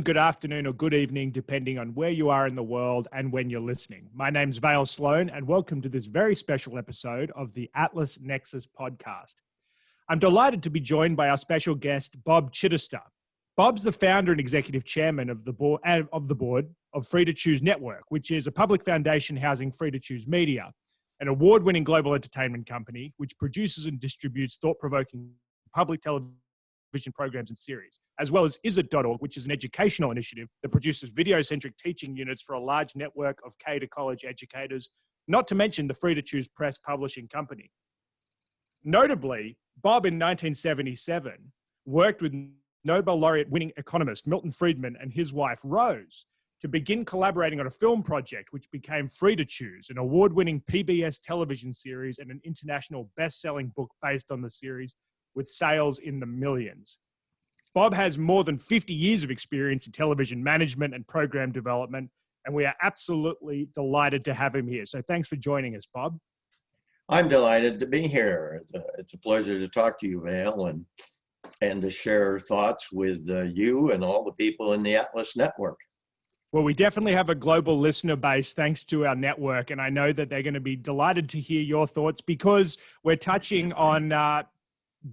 Good afternoon or good evening, depending on where you are in the world and when you're listening. My name's Vale Sloan, and welcome to this very special episode of the Atlas Nexus podcast. I'm delighted to be joined by our special guest, Bob Chitester. Bob's the founder and executive chairman of the board of Free to Choose Network, which is a public foundation housing free to choose media, an award-winning global entertainment company which produces and distributes thought-provoking public television programs and series, as well as isit.org, which is an educational initiative that produces video-centric teaching units for a large network of K to college educators, not to mention the Free to Choose Press publishing company. Notably, Bob in 1977 worked with Nobel laureate winning economist Milton Friedman and his wife Rose to begin collaborating on a film project which became Free to Choose, an award-winning PBS television series and an international best-selling book based on the series, with sales in the millions. Bob has more than 50 years of experience in television management and program development, and we are absolutely delighted to have him here. So thanks for joining us, Bob. I'm delighted to be here. It's a pleasure to talk to you, Vale, and to share thoughts with you and all the people in the Atlas Network. Well, we definitely have a global listener base thanks to our network, and I know that they're going to be delighted to hear your thoughts because we're touching on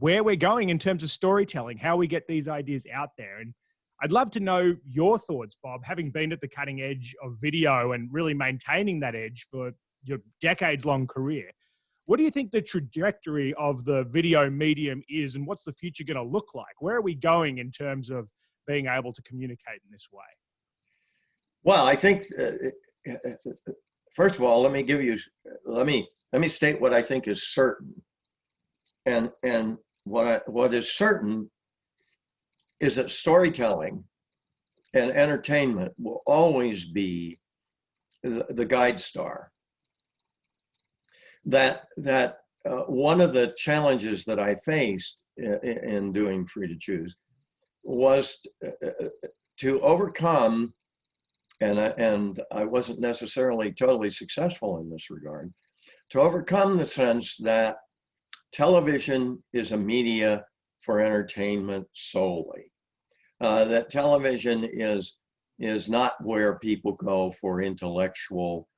where we're going in terms of storytelling, how we get these ideas out there. And I'd love to know your thoughts, Bob, having been at the cutting edge of video and really maintaining that edge for your decades-long career. What do you think the trajectory of the video medium is, and what's the future going to look like? Where are we going in terms of being able to communicate in this way? Well, I think, first of all, let me state what I think is certain. And what is certain is that storytelling and entertainment will always be the guide star. That one of the challenges that I faced in doing Free to Choose was to overcome, and I wasn't necessarily totally successful in this regard, to overcome the sense that television is a media for entertainment solely. That television is not where people go for intellectual,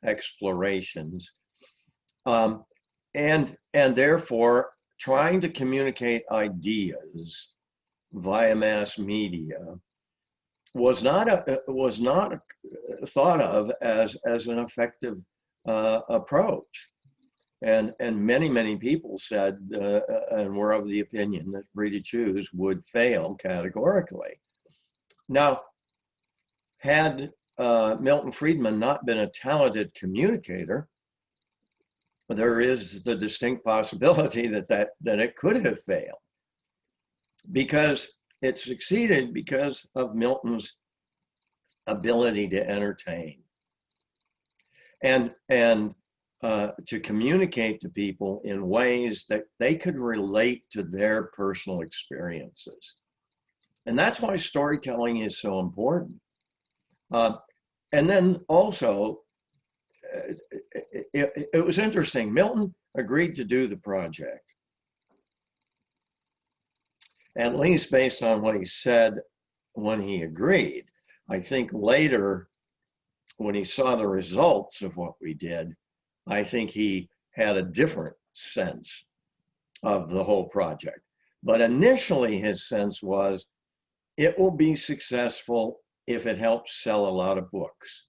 explorations. And therefore, trying to communicate ideas via mass media was not thought of as an effective approach. And many people said and were of the opinion that Free to Choose would fail categorically. Now, had Milton Friedman not been a talented communicator, there is the distinct possibility that it could have failed, because it succeeded because of Milton's ability to entertain and to communicate to people in ways that they could relate to their personal experiences. And that's why storytelling is so important. And then also, it was interesting. Milton agreed to do the project, at least based on what he said when he agreed. I think later, when he saw the results of what we did, I think he had a different sense of the whole project. But initially, his sense was, it will be successful if it helps sell a lot of books.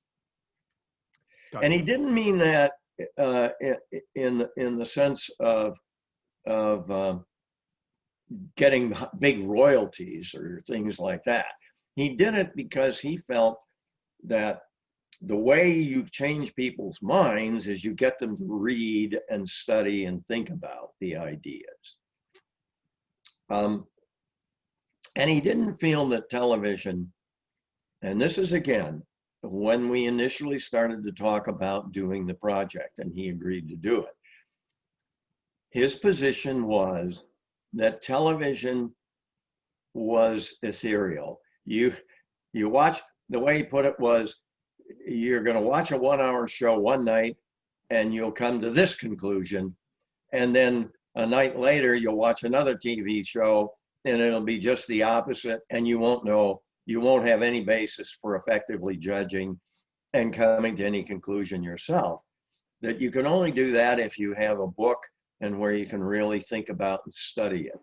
And he didn't mean that in the sense of getting big royalties or things like that. He did it because he felt that the way you change people's minds is you get them to read and study and think about the ideas. And he didn't feel that television, and this is again, when we initially started to talk about doing the project and he agreed to do it, his position was that television was ethereal. You watch, the way he put it was, you're going to watch a 1-hour show one night and you'll come to this conclusion. And then a night later, you'll watch another TV show and it'll be just the opposite, and you won't have any basis for effectively judging and coming to any conclusion yourself. That you can only do that if you have a book and where you can really think about and study it.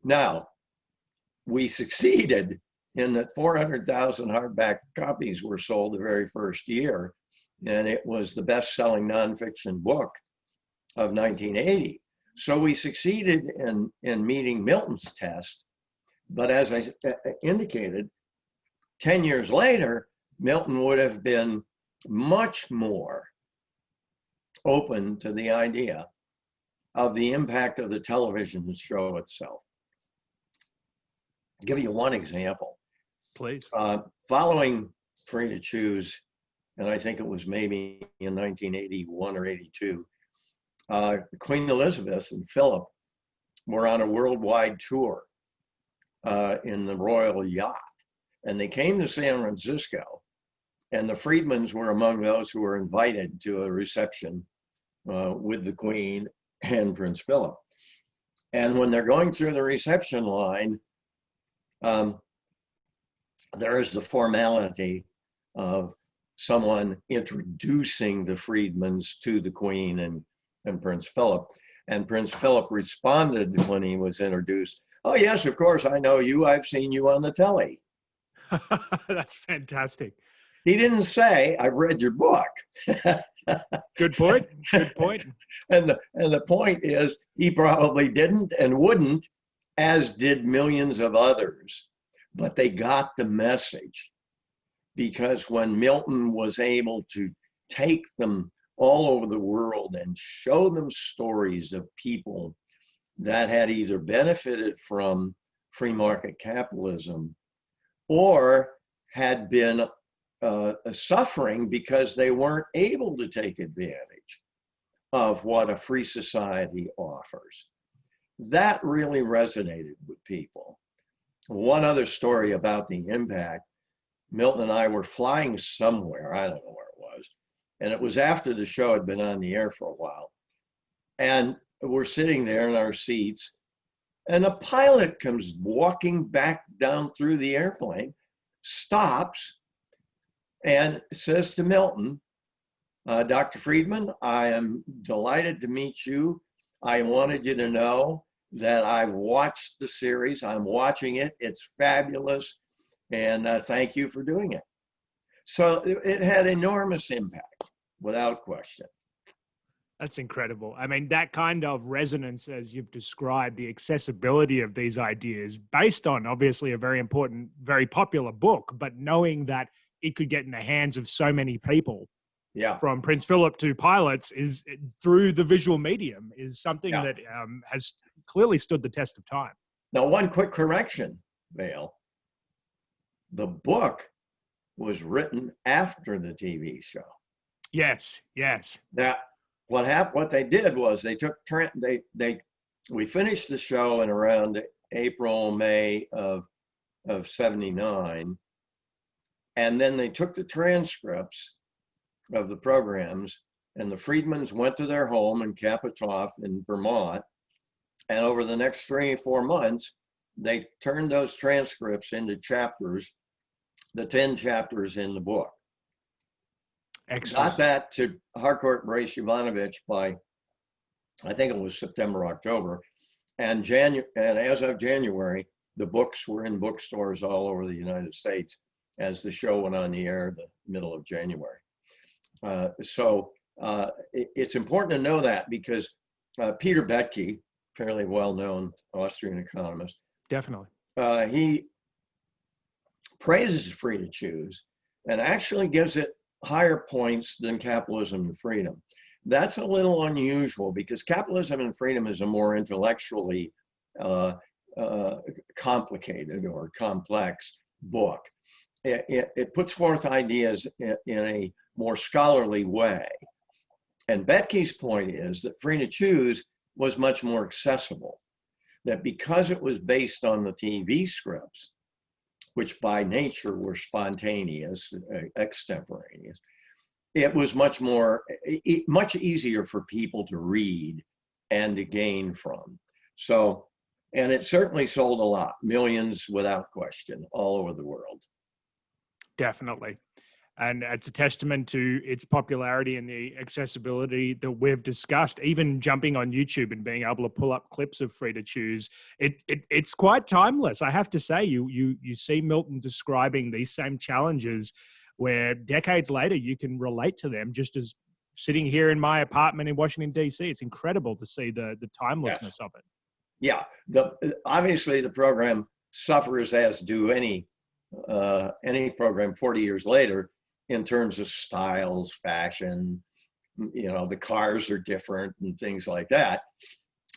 Now, we succeeded in that 400,000 hardback copies were sold the very first year, and it was the best-selling nonfiction book of 1980. So we succeeded in meeting Milton's test, but as I indicated, 10 years later, Milton would have been much more open to the idea of the impact of the television show itself. I'll give you one example. Please. Following Free to Choose, and I think it was maybe in 1981 or 82, Queen Elizabeth and Philip were on a worldwide tour in the royal yacht. And they came to San Francisco, and the Friedmans were among those who were invited to a reception with the Queen and Prince Philip. And when they're going through the reception line, there is the formality of someone introducing the Friedmans to the Queen and Prince Philip. And Prince Philip responded when he was introduced, "Oh yes, of course, I know you. I've seen you on the telly." That's fantastic. He didn't say, "I've read your book." Good point. Good point. And the point is, he probably didn't and wouldn't, as did millions of others. But they got the message, because when Milton was able to take them all over the world and show them stories of people that had either benefited from free market capitalism or had been suffering because they weren't able to take advantage of what a free society offers, that really resonated with people. One other story about the impact: Milton and I were flying somewhere, I don't know where it was, and it was after the show had been on the air for a while. And we're sitting there in our seats, and a pilot comes walking back down through the airplane, stops, and says to Milton, "Dr. Friedman, I am delighted to meet you. I wanted you to know that I've watched the series. I'm watching it. It's fabulous. And thank you for doing it." So it had enormous impact, without question. That's incredible. I mean, that kind of resonance, as you've described, the accessibility of these ideas, based on obviously a very important, very popular book, but knowing that it could get in the hands of so many people, from Prince Philip to pilots, is through the visual medium, is something that has clearly stood the test of time. Now, one quick correction, Vale. The book was written after the TV show. Yes, yes. Now, what they did was they took we finished the show in around April, May of 79, and then they took the transcripts of the programs, and the Friedmans went to their home in Kapitoff in Vermont, and over the next 3 or 4 months, they turned those transcripts into chapters, the 10 chapters in the book. Excellent. Got that to Harcourt Brace Ivanovich by, I think it was September, October. And as of January, the books were in bookstores all over the United States as the show went on the air the middle of January. So it's important to know that, because Peter Boettke, fairly well-known Austrian economist, definitely, he praises Free to Choose and actually gives it higher points than Capitalism and Freedom. That's a little unusual, because Capitalism and Freedom is a more intellectually complicated or complex book. It puts forth ideas in a more scholarly way. And Boettke's point is that Free to Choose was much more accessible, that because it was based on the TV scripts, which by nature were spontaneous, extemporaneous, it was much easier for people to read and to gain from. So And it certainly sold a lot, millions without question, all over the world. Definitely. And it's a testament to its popularity and the accessibility that we've discussed. Even jumping on YouTube and being able to pull up clips of Free to Choose, it's quite timeless. I have to say, you see Milton describing these same challenges, where decades later you can relate to them. Just as sitting here in my apartment in Washington D.C., it's incredible to see the timelessness of it. Yeah, obviously the program suffers, as do any program 40 years later, in terms of styles, fashion. The cars are different and things like that.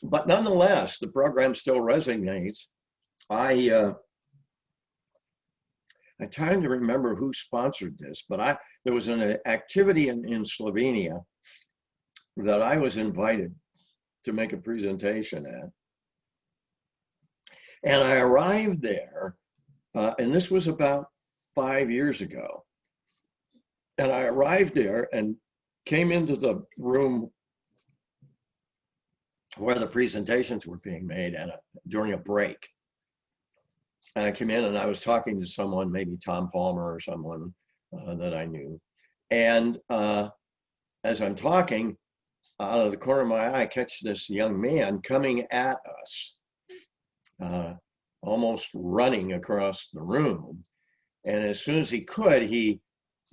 But nonetheless, the program still resonates. I'm trying to remember who sponsored this, but there was an activity in Slovenia that I was invited to make a presentation at. And I arrived there, and this was about 5 years ago. And I arrived there and came into the room where the presentations were being made during a break. And I came in and I was talking to someone, maybe Tom Palmer or someone that I knew. And as I'm talking, out of the corner of my eye, I catch this young man coming at us, almost running across the room. And as soon as he could, he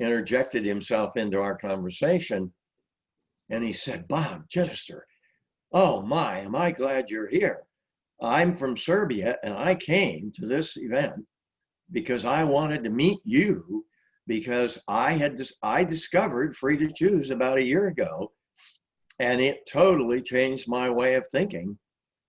interjected himself into our conversation, and he said, "Bob Chitester, oh my, am I glad you're here. I'm from Serbia, and I came to this event because I wanted to meet you, because I discovered Free to Choose about a year ago, and it totally changed my way of thinking.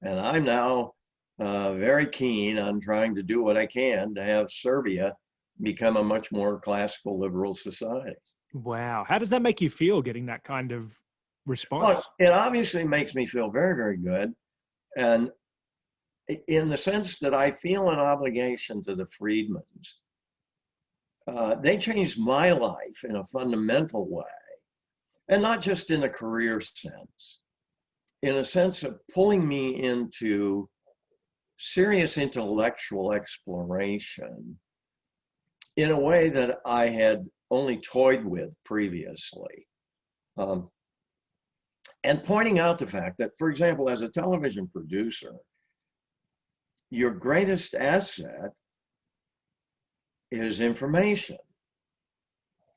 And I'm now very keen on trying to do what I can to have Serbia become a much more classical liberal society." Wow. How does that make you feel, getting that kind of response? Well, it obviously makes me feel very, very good. And in the sense that I feel an obligation to the Friedmans. They changed my life in a fundamental way, and not just in a career sense, in a sense of pulling me into serious intellectual exploration in a way that I had only toyed with previously. And pointing out the fact that, for example, as a television producer, your greatest asset is information,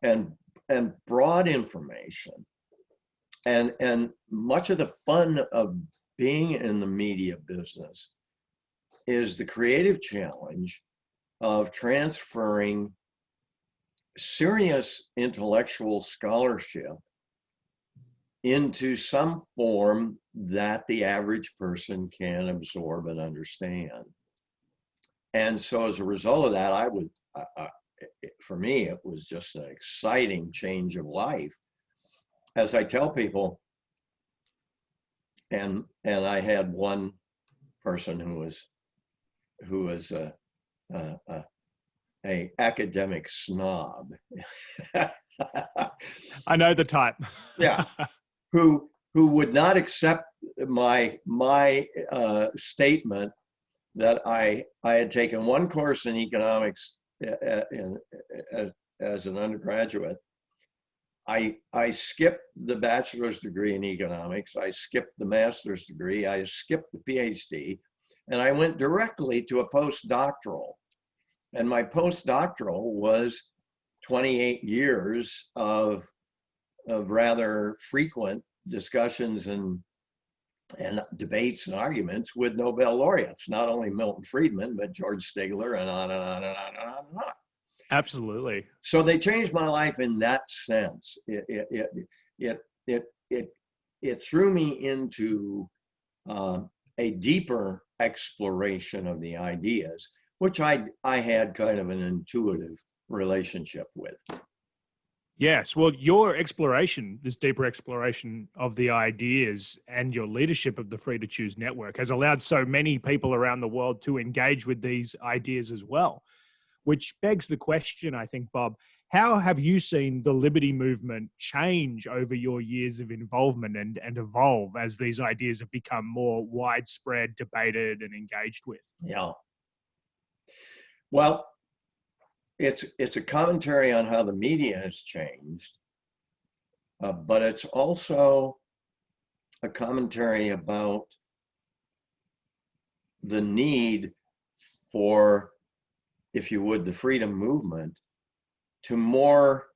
and broad information. And much of the fun of being in the media business is the creative challenge of transferring serious intellectual scholarship into some form that the average person can absorb and understand. And so as a result of that, for me, it was just an exciting change of life. As I tell people, and I had one person who was a academic snob. I know the type. Yeah, who would not accept my statement that I had taken one course in economics as an undergraduate. I skipped the bachelor's degree in economics. I skipped the master's degree. I skipped the PhD, and I went directly to a postdoctoral. And my postdoctoral was 28 years of rather frequent discussions and debates and arguments with Nobel laureates, not only Milton Friedman, but George Stigler, and on and on and on and on and on. Absolutely. So they changed my life in that sense. It threw me into a deeper exploration of the ideas, which I had kind of an intuitive relationship with. Yes. Well, your exploration, this deeper exploration of the ideas and your leadership of the Free to Choose network has allowed so many people around the world to engage with these ideas as well, which begs the question, I think, Bob, How have you seen the liberty movement change over your years of involvement and evolve as these ideas have become more widespread, debated, and engaged with? Yeah. Well, it's a commentary on how the media has changed, but it's also a commentary about the need for, if you would, the freedom movement to more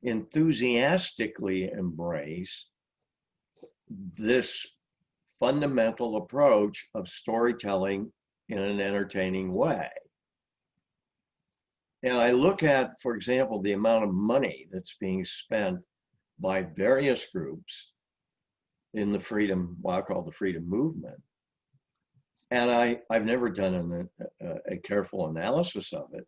enthusiastically embrace this fundamental approach of storytelling in an entertaining way. And I look at, for example, the amount of money that's being spent by various groups in the freedom, what I call the freedom movement. And I've never done a careful analysis of it,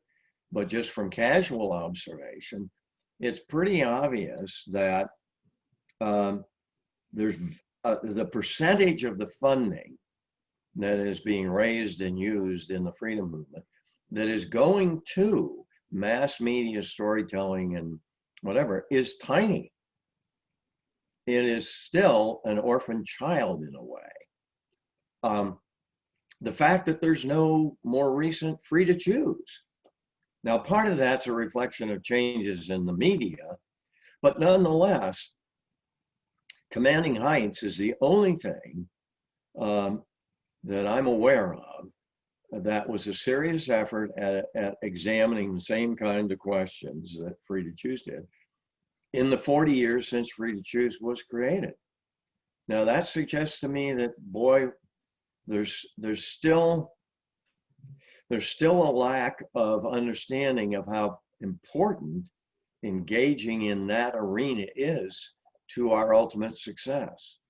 but just from casual observation, it's pretty obvious that there's the percentage of the funding that is being raised and used in the freedom movement that is going to mass media storytelling and whatever is tiny. It is still an orphan child in a way. The fact that there's no more recent free to choose. Now, part of that's a reflection of changes in the media, but nonetheless, Commanding Heights is the only thing that I'm aware of that was a serious effort at examining the same kind of questions that Free to Choose did in the 40 years since Free to Choose was created. Now that suggests to me that, boy, there's still a lack of understanding of how important engaging in that arena is to our ultimate success.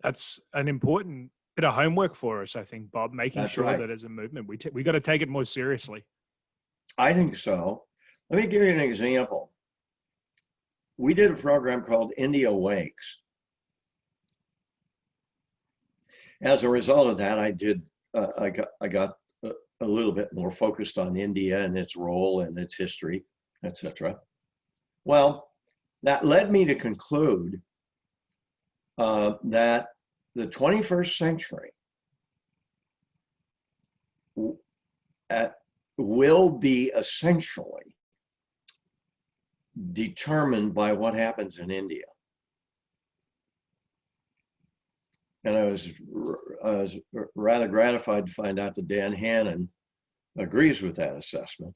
That's an important bit of homework for us, I think, Bob, making That's sure right. that as a movement, we got to take it more seriously. I think so. Let me give you an example. We did a program called India Wakes. As a result of that, I got a little bit more focused on India and its role and its history, etc. Well, that led me to conclude that the 21st century will be essentially determined by what happens in India. And I was rather gratified to find out that Dan Hannan agrees with that assessment.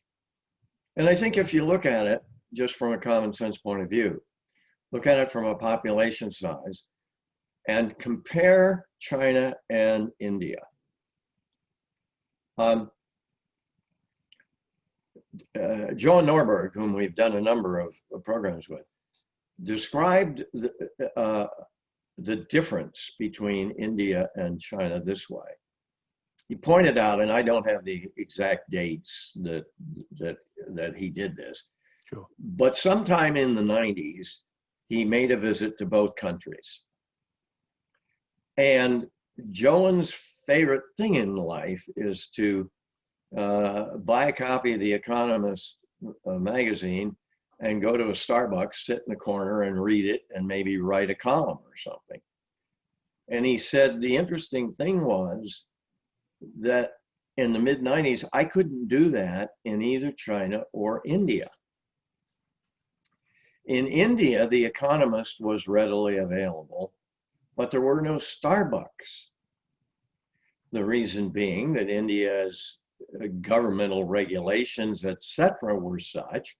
And I think if you look at it just from a common sense point of view, look at it from a population size, and compare China and India. Joan Norberg, whom we've done a number of programs with, described the difference between India and China this way. He pointed out, and I don't have the exact dates that he did this, Sure. but sometime in the 90s, he made a visit to both countries. And Joan's favorite thing in life is to buy a copy of The Economist magazine and go to a Starbucks, sit in the corner and read it and maybe write a column or something. And he said the interesting thing was that in the mid-90s, I couldn't do that in either China or India. In India, The Economist was readily available, but there were no Starbucks. The reason being that India's governmental regulations, etc., were such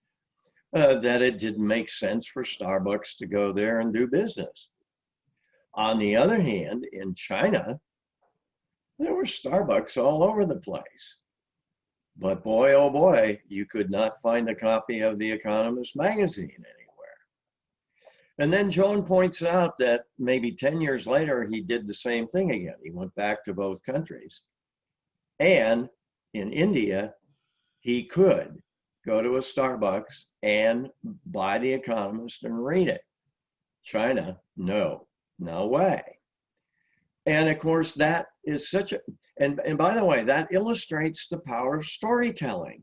that it didn't make sense for Starbucks to go there and do business. On the other hand, in China, there were Starbucks all over the place. But boy, oh boy, you could not find a copy of The Economist magazine anywhere. And then Joan points out that maybe 10 years later, he did the same thing again. He went back to both countries. And in India, he could go to a Starbucks and buy The Economist and read it. China, no way. And of course, that is such a, and by the way, that illustrates the power of storytelling.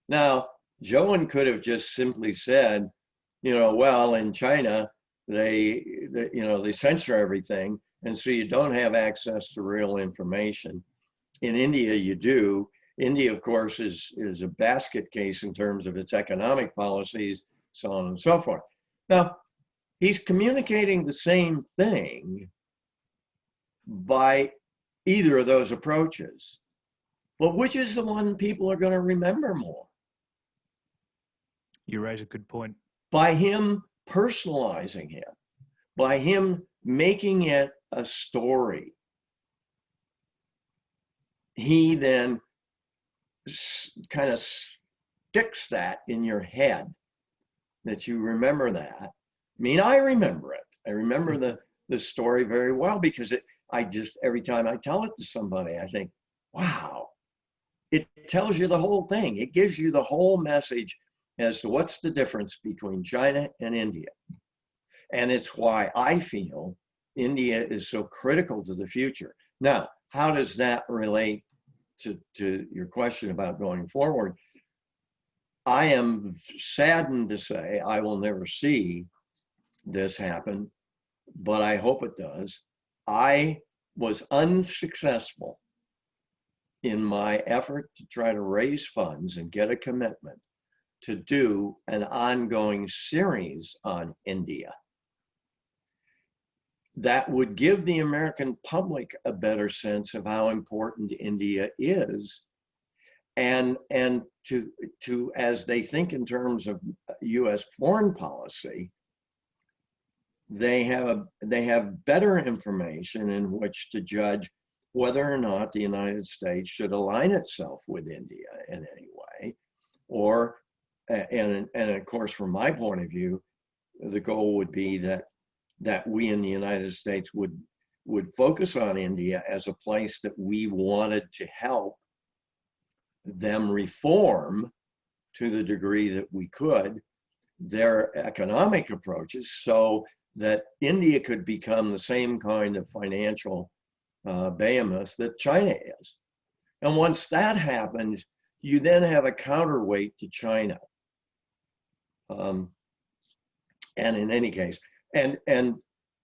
Now, Joan could have just simply said, well, in China, they censor everything, and so you don't have access to real information. In India, you do. India, of course, is a basket case in terms of its economic policies, so on and so forth. Now, he's communicating the same thing by either of those approaches. But which is the one people are going to remember more? You raise a good point. By him personalizing it, by him making it a story. He then kind of sticks that in your head that you remember that. I mean, I remember it. I remember the story very well because every time I tell it to somebody, I think, wow, it tells you the whole thing. It gives you the whole message as to what's the difference between China and India. And it's why I feel India is so critical to the future. Now, how does that relate to your question about going forward? I am saddened to say I will never see this happen, but I hope it does. I was unsuccessful in my effort to try to raise funds and get a commitment to do an ongoing series on India that would give the American public a better sense of how important India is, and to as they think in terms of U.S. foreign policy, they have better information in which to judge whether or not the United States should align itself with India in any way, or and of course, from my point of view, the goal would be that we in the United States would focus on India as a place that we wanted to help them reform to the degree that we could their economic approaches, so that India could become the same kind of financial behemoth that China is. And once that happens, you then have a counterweight to China. And in any case, and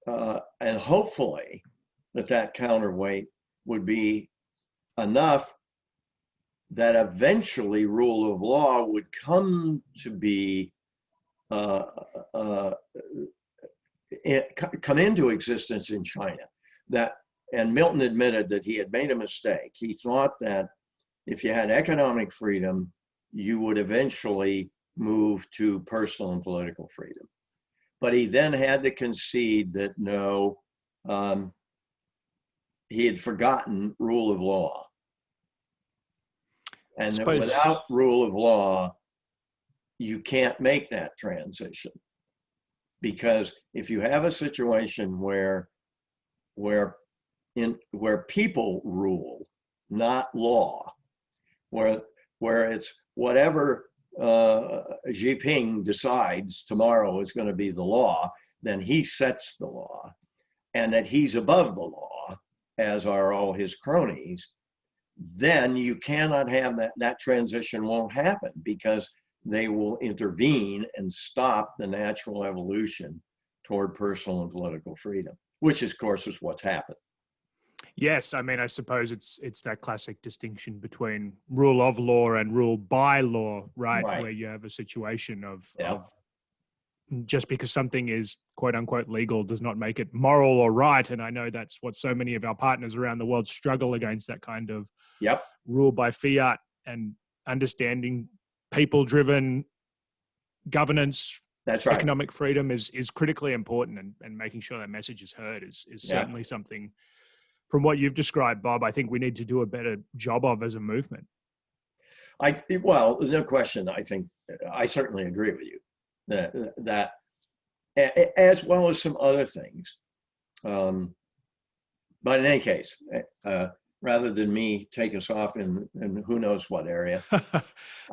hopefully that counterweight would be enough that eventually rule of law would come to be come into existence in China. And Milton admitted that he had made a mistake. He thought that if you had economic freedom, you would eventually move to personal and political freedom. But he then had to concede that no, he had forgotten rule of law. And that without rule of law, you can't make that transition. Because if you have a situation where people rule, not law, where it's whatever Xi Jinping decides tomorrow is going to be the law, then he sets the law, and that he's above the law, as are all his cronies, then you cannot have that transition won't happen, because they will intervene and stop the natural evolution toward personal and political freedom, which of course is what's happened. Yes, I mean, I suppose it's that classic distinction between rule of law and rule by law, right? Where you have a situation of just because something is quote unquote legal does not make it moral or right. And I know that's what so many of our partners around the world struggle against, that kind of rule by fiat, and understanding people-driven governance. That's right. Economic freedom is critically important, and making sure that message is heard is certainly something, from what you've described, Bob, I think we need to do a better job of as a movement. Well, no question. I think I certainly agree with you that as well as some other things. But in any case, rather than me take us off in who knows what area,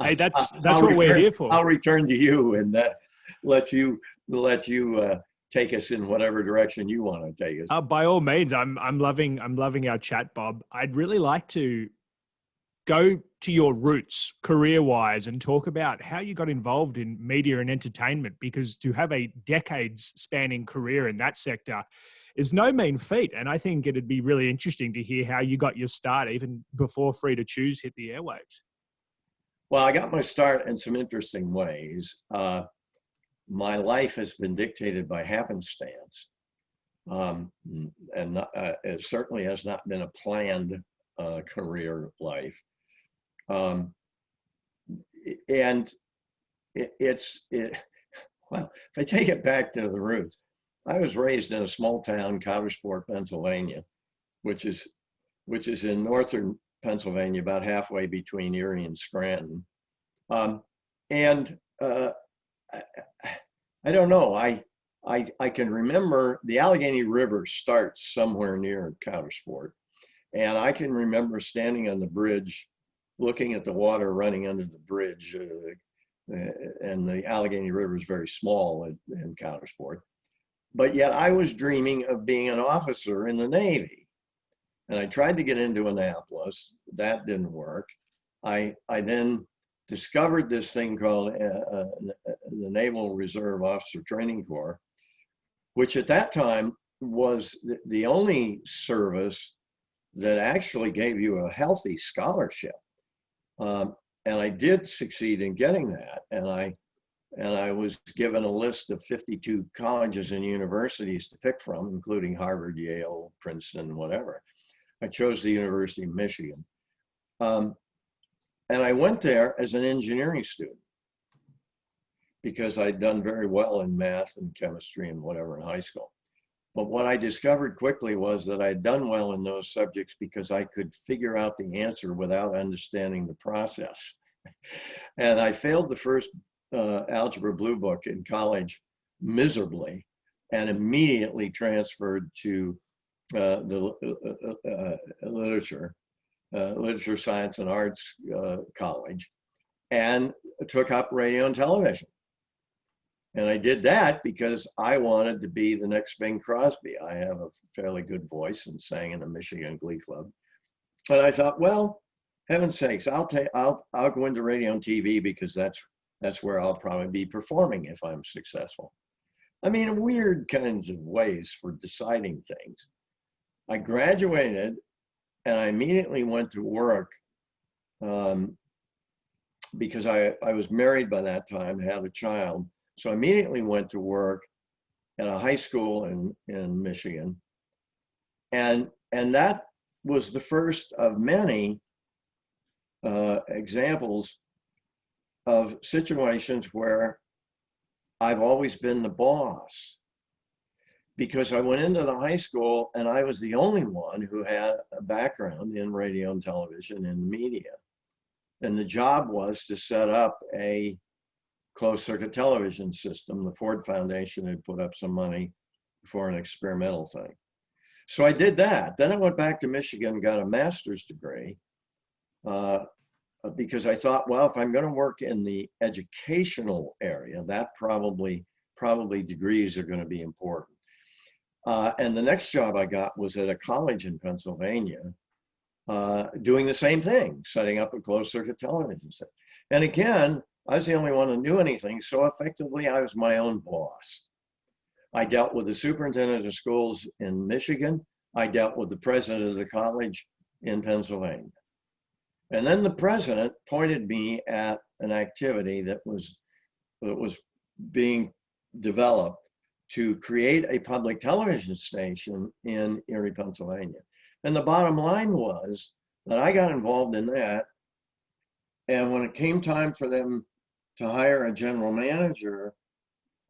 hey, that's what we're here for. I'll return to you and let you take us in whatever direction you want to take us. By all means, I'm loving our chat, Bob. I'd really like to go to your roots career-wise and talk about how you got involved in media and entertainment, because to have a decades-spanning career in that sector is no mean feat. And I think it'd be really interesting to hear how you got your start even before Free to Choose hit the airwaves. Well, I got my start in some interesting ways. My life has been dictated by happenstance. It certainly has not been a planned career life. Well, if I take it back to the roots, I was raised in a small town, Coudersport, Pennsylvania, which is in northern Pennsylvania, about halfway between Erie and Scranton. I don't know. I can remember the Allegheny River starts somewhere near Coudersport, and I can remember standing on the bridge, looking at the water running under the bridge, and the Allegheny River is very small in Coudersport. But yet I was dreaming of being an officer in the Navy. And I tried to get into Annapolis. That didn't work. I then discovered this thing called the Naval Reserve Officer Training Corps, which at that time was the only service that actually gave you a healthy scholarship. And I did succeed in getting that. And I was given a list of 52 colleges and universities to pick from, including Harvard, Yale, Princeton, whatever. I chose the University of Michigan. And I went there as an engineering student because I'd done very well in math and chemistry and whatever in high school. But what I discovered quickly was that I'd done well in those subjects because I could figure out the answer without understanding the process. And I failed the first algebra blue book in college miserably, and immediately transferred to the literature, science and arts college, and took up radio and television. And I did that because I wanted to be the next Bing Crosby. I have a fairly good voice and sang in the Michigan Glee Club. And I thought, well, heaven's sakes, I'll go into radio and TV because that's where I'll probably be performing if I'm successful. I mean, weird kinds of ways for deciding things. I graduated and I immediately went to work because I was married by that time, had a child. So I immediately went to work at a high school in Michigan. And that was the first of many examples of situations where I've always been the boss, because I went into the high school and I was the only one who had a background in radio and television and media. And the job was to set up a closed circuit television system. The Ford Foundation had put up some money for an experimental thing. So I did that. Then I went back to Michigan and got a master's degree. Because I thought, well, if I'm going to work in the educational area, that probably degrees are going to be important. And the next job I got was at a college in Pennsylvania, doing the same thing, setting up a closed circuit television set. And again, I was the only one who knew anything, so effectively I was my own boss. I dealt with the superintendent of schools in Michigan. I dealt with the president of the college in Pennsylvania. And then the president pointed me at an activity that was being developed to create a public television station in Erie, Pennsylvania. And the bottom line was that I got involved in that. And when it came time for them to hire a general manager,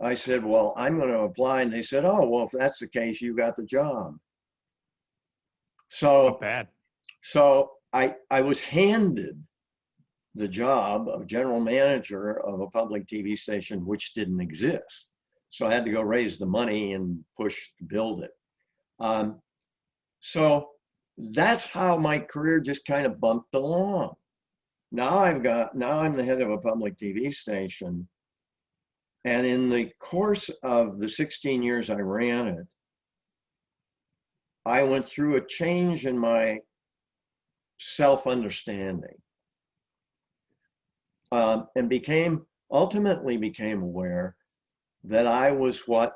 I said, well, I'm going to apply. And they said, oh, well, if that's the case, you got the job. So not bad. So I was handed the job of general manager of a public TV station, which didn't exist. So I had to go raise the money and push to build it. So that's how my career just kind of bumped along. Now I'm the head of a public TV station. And in the course of the 16 years I ran it, I went through a change in my self-understanding. and ultimately became aware that I was what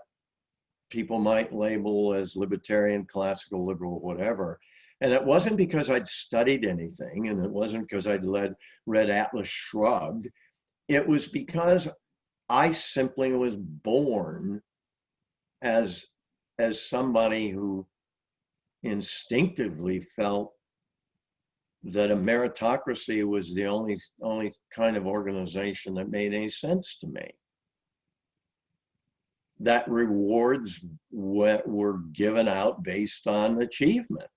people might label as libertarian, classical, liberal, whatever. And it wasn't because I'd studied anything, and it wasn't because I'd read Atlas Shrugged. It was because I simply was born as somebody who instinctively felt that a meritocracy was the only kind of organization that made any sense to me. That rewards were given out based on achievement.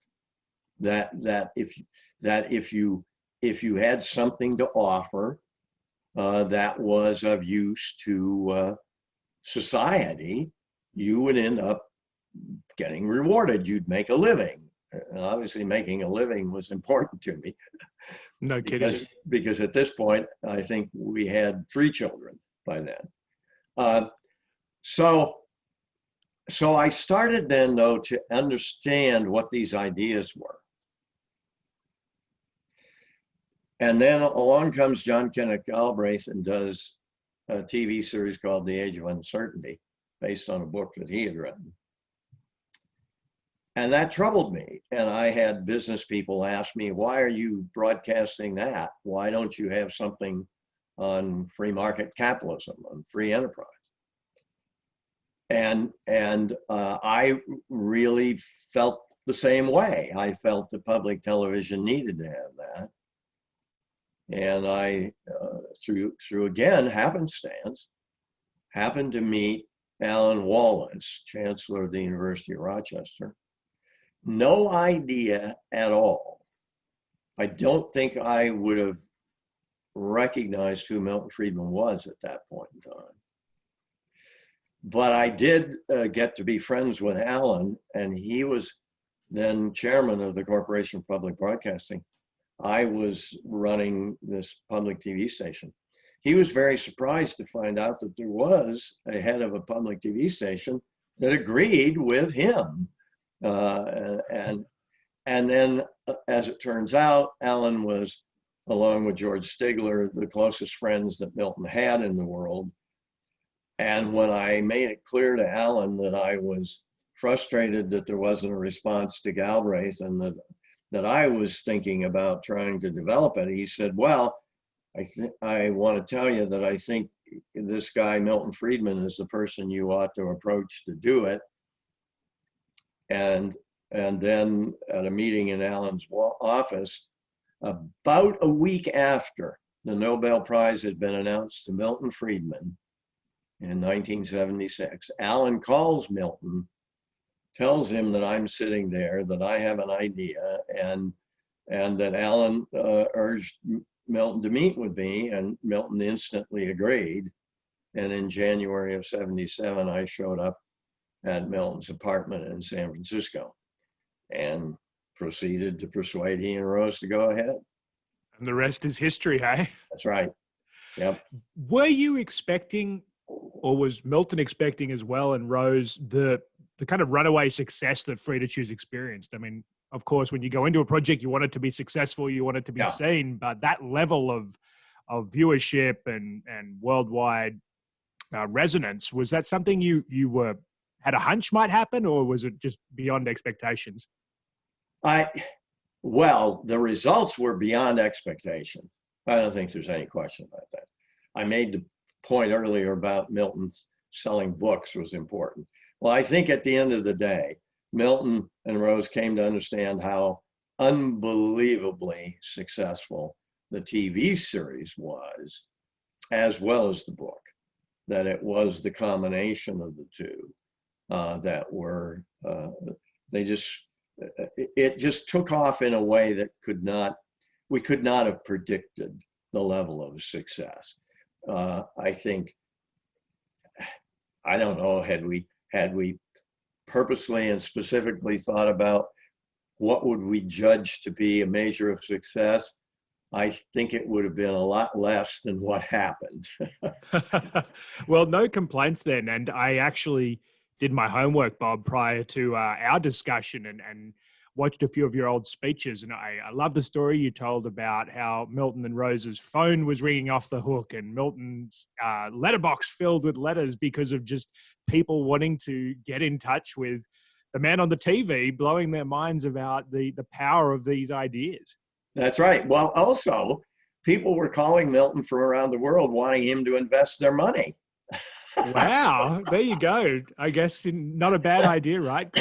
That if you had something to offer that was of use to society, you would end up getting rewarded. You'd make a living. And obviously making a living was important to me. No kidding. Because at this point, I think we had 3 children by then. So I started then, though, to understand what these ideas were. And then along comes John Kenneth Galbraith and does a TV series called The Age of Uncertainty, based on a book that he had written. And that troubled me. And I had business people ask me, why are you broadcasting that? Why don't you have something on free market capitalism, on free enterprise? And I really felt the same way. I felt the public television needed to have that. And I, through again, happenstance, happened to meet Alan Wallace, Chancellor of the University of Rochester. No idea at all. I don't think I would have recognized who Milton Friedman was at that point in time. But I did get to be friends with Alan, and he was then chairman of the Corporation for Public Broadcasting. I was running this public TV station. He was very surprised to find out that there was a head of a public TV station that agreed with him. And then, as it turns out, Alan was, along with George Stigler, the closest friends that Milton had in the world. And when I made it clear to Alan that I was frustrated that there wasn't a response to Galbraith and that I was thinking about trying to develop it, he said, well, I want to tell you that I think this guy, Milton Friedman, is the person you ought to approach to do it. And then at a meeting in Alan's office, about a week after the Nobel Prize had been announced to Milton Friedman in 1976, Alan calls Milton, tells him that I'm sitting there, that I have an idea, and that Alan urged Milton to meet with me, and Milton instantly agreed. And in January of 77, I showed up at Milton's apartment in San Francisco and proceeded to persuade he and Rose to go ahead. And the rest is history, hey? That's right. Yep. Were you expecting, or was Milton expecting as well, and Rose, the kind of runaway success that Free to Choose experienced? I mean, of course, when you go into a project, you want it to be successful, you want it to be seen, but that level of viewership and worldwide resonance, was that something you had a hunch might happen, or was it just beyond expectations? Well, the results were beyond expectation. I don't think there's any question about that. I made the point earlier about Milton selling books was important. Well, I think at the end of the day, Milton and Rose came to understand how unbelievably successful the TV series was, as well as the book, that it was the combination of the two that were, it just took off in a way that we could not have predicted the level of success. I think, I don't know, had we purposely and specifically thought about what would we judge to be a measure of success, I think it would have been a lot less than what happened. Well, no complaints then. And I actually did my homework, Bob, prior to our discussion. And watched a few of your old speeches, and I love the story you told about how Milton and Rose's phone was ringing off the hook, and Milton's letterbox filled with letters because of just people wanting to get in touch with the man on the TV, blowing their minds about the power of these ideas. That's right. Well, also, people were calling Milton from around the world wanting him to invest their money. Wow, there you go. I guess not a bad idea, right?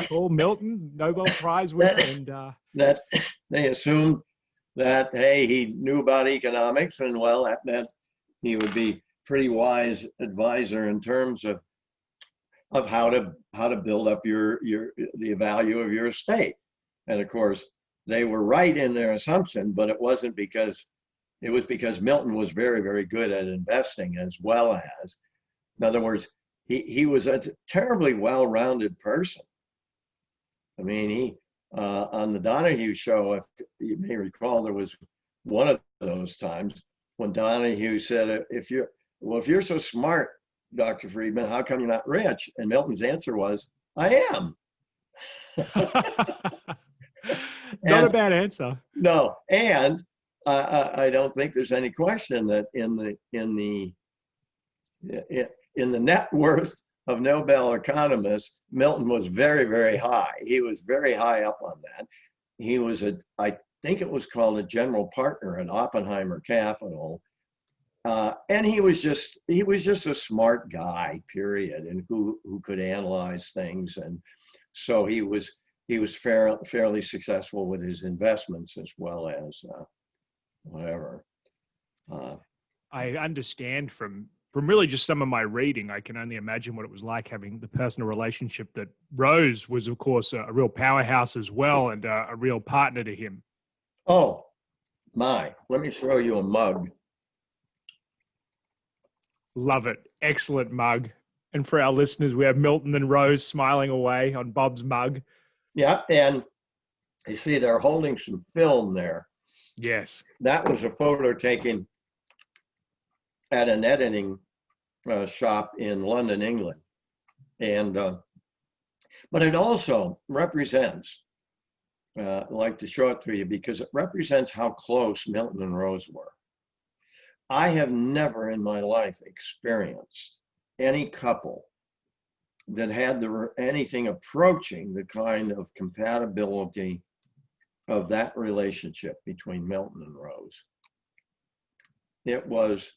Call Milton, Nobel Prize winner, and that they assumed that, hey, he knew about economics, and well, that he would be pretty wise advisor in terms of how to build up the value of your estate. And of course, they were right in their assumption, but it was because Milton was very, very good at investing, as well as, in other words, he was a terribly well-rounded person. I mean, he on the Donahue show, if you may recall, there was one of those times when Donahue said, if you're so smart, Dr. Friedman, how come you're not rich? And Milton's answer was, I am. Not a bad answer. No, and I don't think there's any question that in the net worth of Nobel economists, Milton was very, very high. He was very high up on that. He was I think it was called a general partner at Oppenheimer Capital. And he was just a smart guy, period, and who could analyze things. And so he was fairly successful with his investments, as well as whatever. I understand from really just some of my reading, I can only imagine what it was like having the personal relationship that Rose was, of course, a real powerhouse as well, and a real partner to him. Oh, my. Let me show you a mug. Love it. Excellent mug. And for our listeners, we have Milton and Rose smiling away on Bob's mug. Yeah, and you see they're holding some film there. Yes. That was a photo taken at an editing shop in London, England. And, but it also represents, I'd like to show it to you because it represents how close Milton and Rose were. I have never in my life experienced any couple that had anything approaching the kind of compatibility of that relationship between Milton and Rose. It was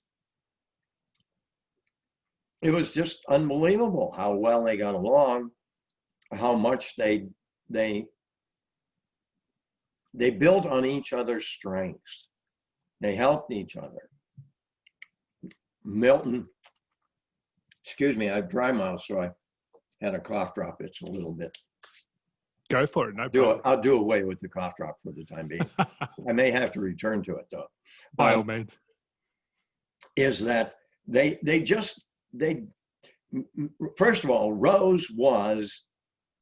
just unbelievable how well they got along, how much they built on each other's strengths. They helped each other. Milton, excuse me, I have dry mouth, so I had a cough drop. It's a little bit. Go for it. No problem. I'll do away with the cough drop for the time being. I may have to return to it though. By all means. Is that they first of all, Rose was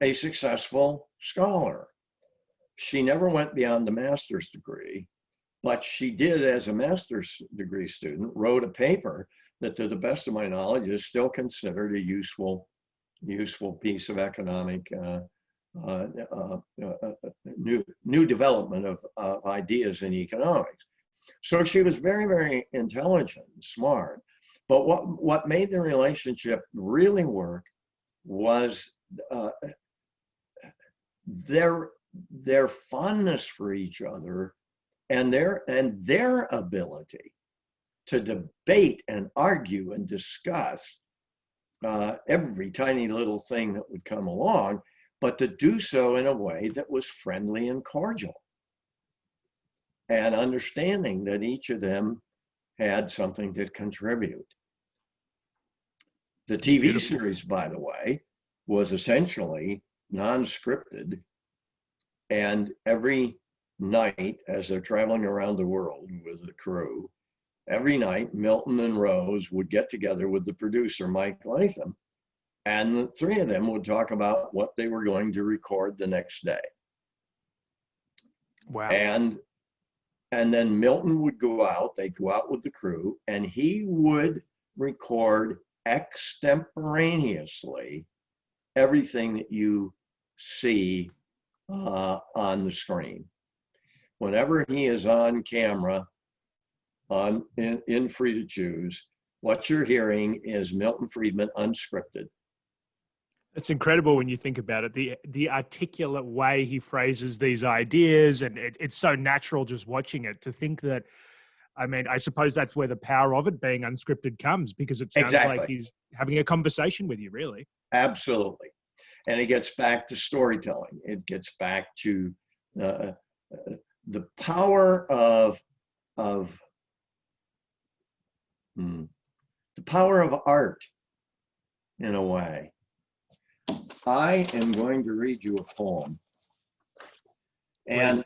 a successful scholar. She never went beyond the master's degree, but she did, as a master's degree student, wrote a paper that, to the best of my knowledge, is still considered a useful piece of economic new development of ideas in economics. So she was very, very intelligent and smart. But what made the relationship really work was their fondness for each other and their ability to debate and argue and discuss every tiny little thing that would come along, but to do so in a way that was friendly and cordial, and understanding that each of them had something to contribute. The TV series, by the way, was essentially non-scripted, and every night, as they're traveling around the world with the crew, every night Milton and Rose would get together with the producer, Mike Latham, and the three of them would talk about what they were going to record the next day. Wow. And then Milton would go out, they'd go out with the crew, and he would record extemporaneously everything that you see on the screen. Whenever he is on camera, in Free to Choose, what you're hearing is Milton Friedman unscripted. It's incredible when you think about it, the articulate way he phrases these ideas, and it's so natural just watching it to think that, I mean, I suppose that's where the power of it being unscripted comes, because it sounds like he's having a conversation with you, really. Absolutely. And it gets back to storytelling. It gets back to the power of the power of art, in a way. I am going to read you a poem. And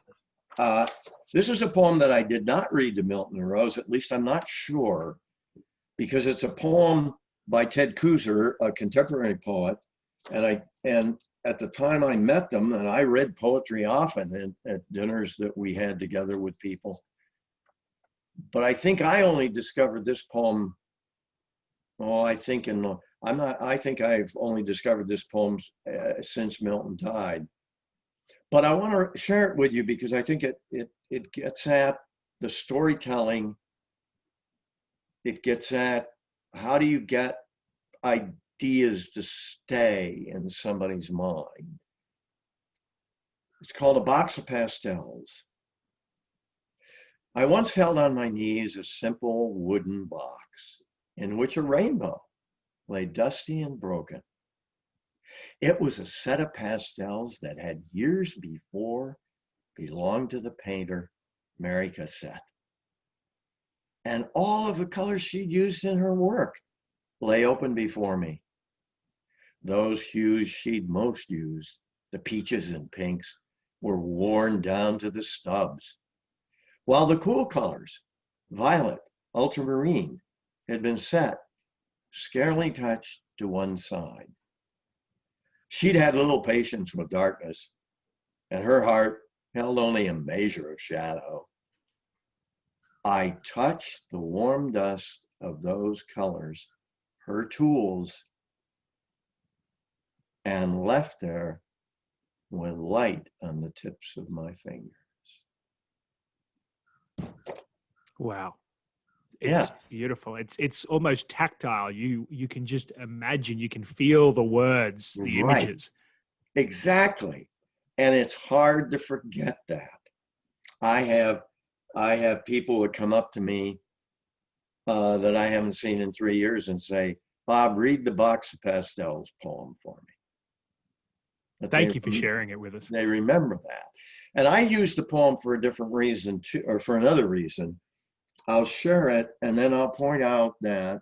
this is a poem that I did not read to Milton and Rose, at least I'm not sure, because it's a poem by Ted Coozer, a contemporary poet. And at the time I met them, and I read poetry often at dinners that we had together with people. But I think I only discovered this poem, I think I've only discovered this poem since Milton died. But I want to share it with you because I think it gets at the storytelling. It gets at how do you get ideas to stay in somebody's mind. It's called A Box of Pastels. I once held on my knees a simple wooden box in which a rainbow lay dusty and broken. It was a set of pastels that had years before belonged to the painter Mary Cassatt. And all of the colors she'd used in her work lay open before me. Those hues she'd most used, the peaches and pinks, were worn down to the stubs, while the cool colors, violet, ultramarine, had been set, scarcely touched, to one side. She'd had little patience with darkness, and her heart held only a measure of shadow. I touched the warm dust of those colors, her tools, and left there with light on the tips of my fingers. Wow. It's beautiful. It's almost tactile. You can just imagine, you can feel the words, the images. Exactly. And it's hard to forget that. I have people that come up to me that I haven't seen in 3 years and say, Bob, read the Box of Pastels poem for me. But Thank you for sharing it with us. They remember that. And I use the poem for a different reason too, or for another reason. I'll share it, and then I'll point out that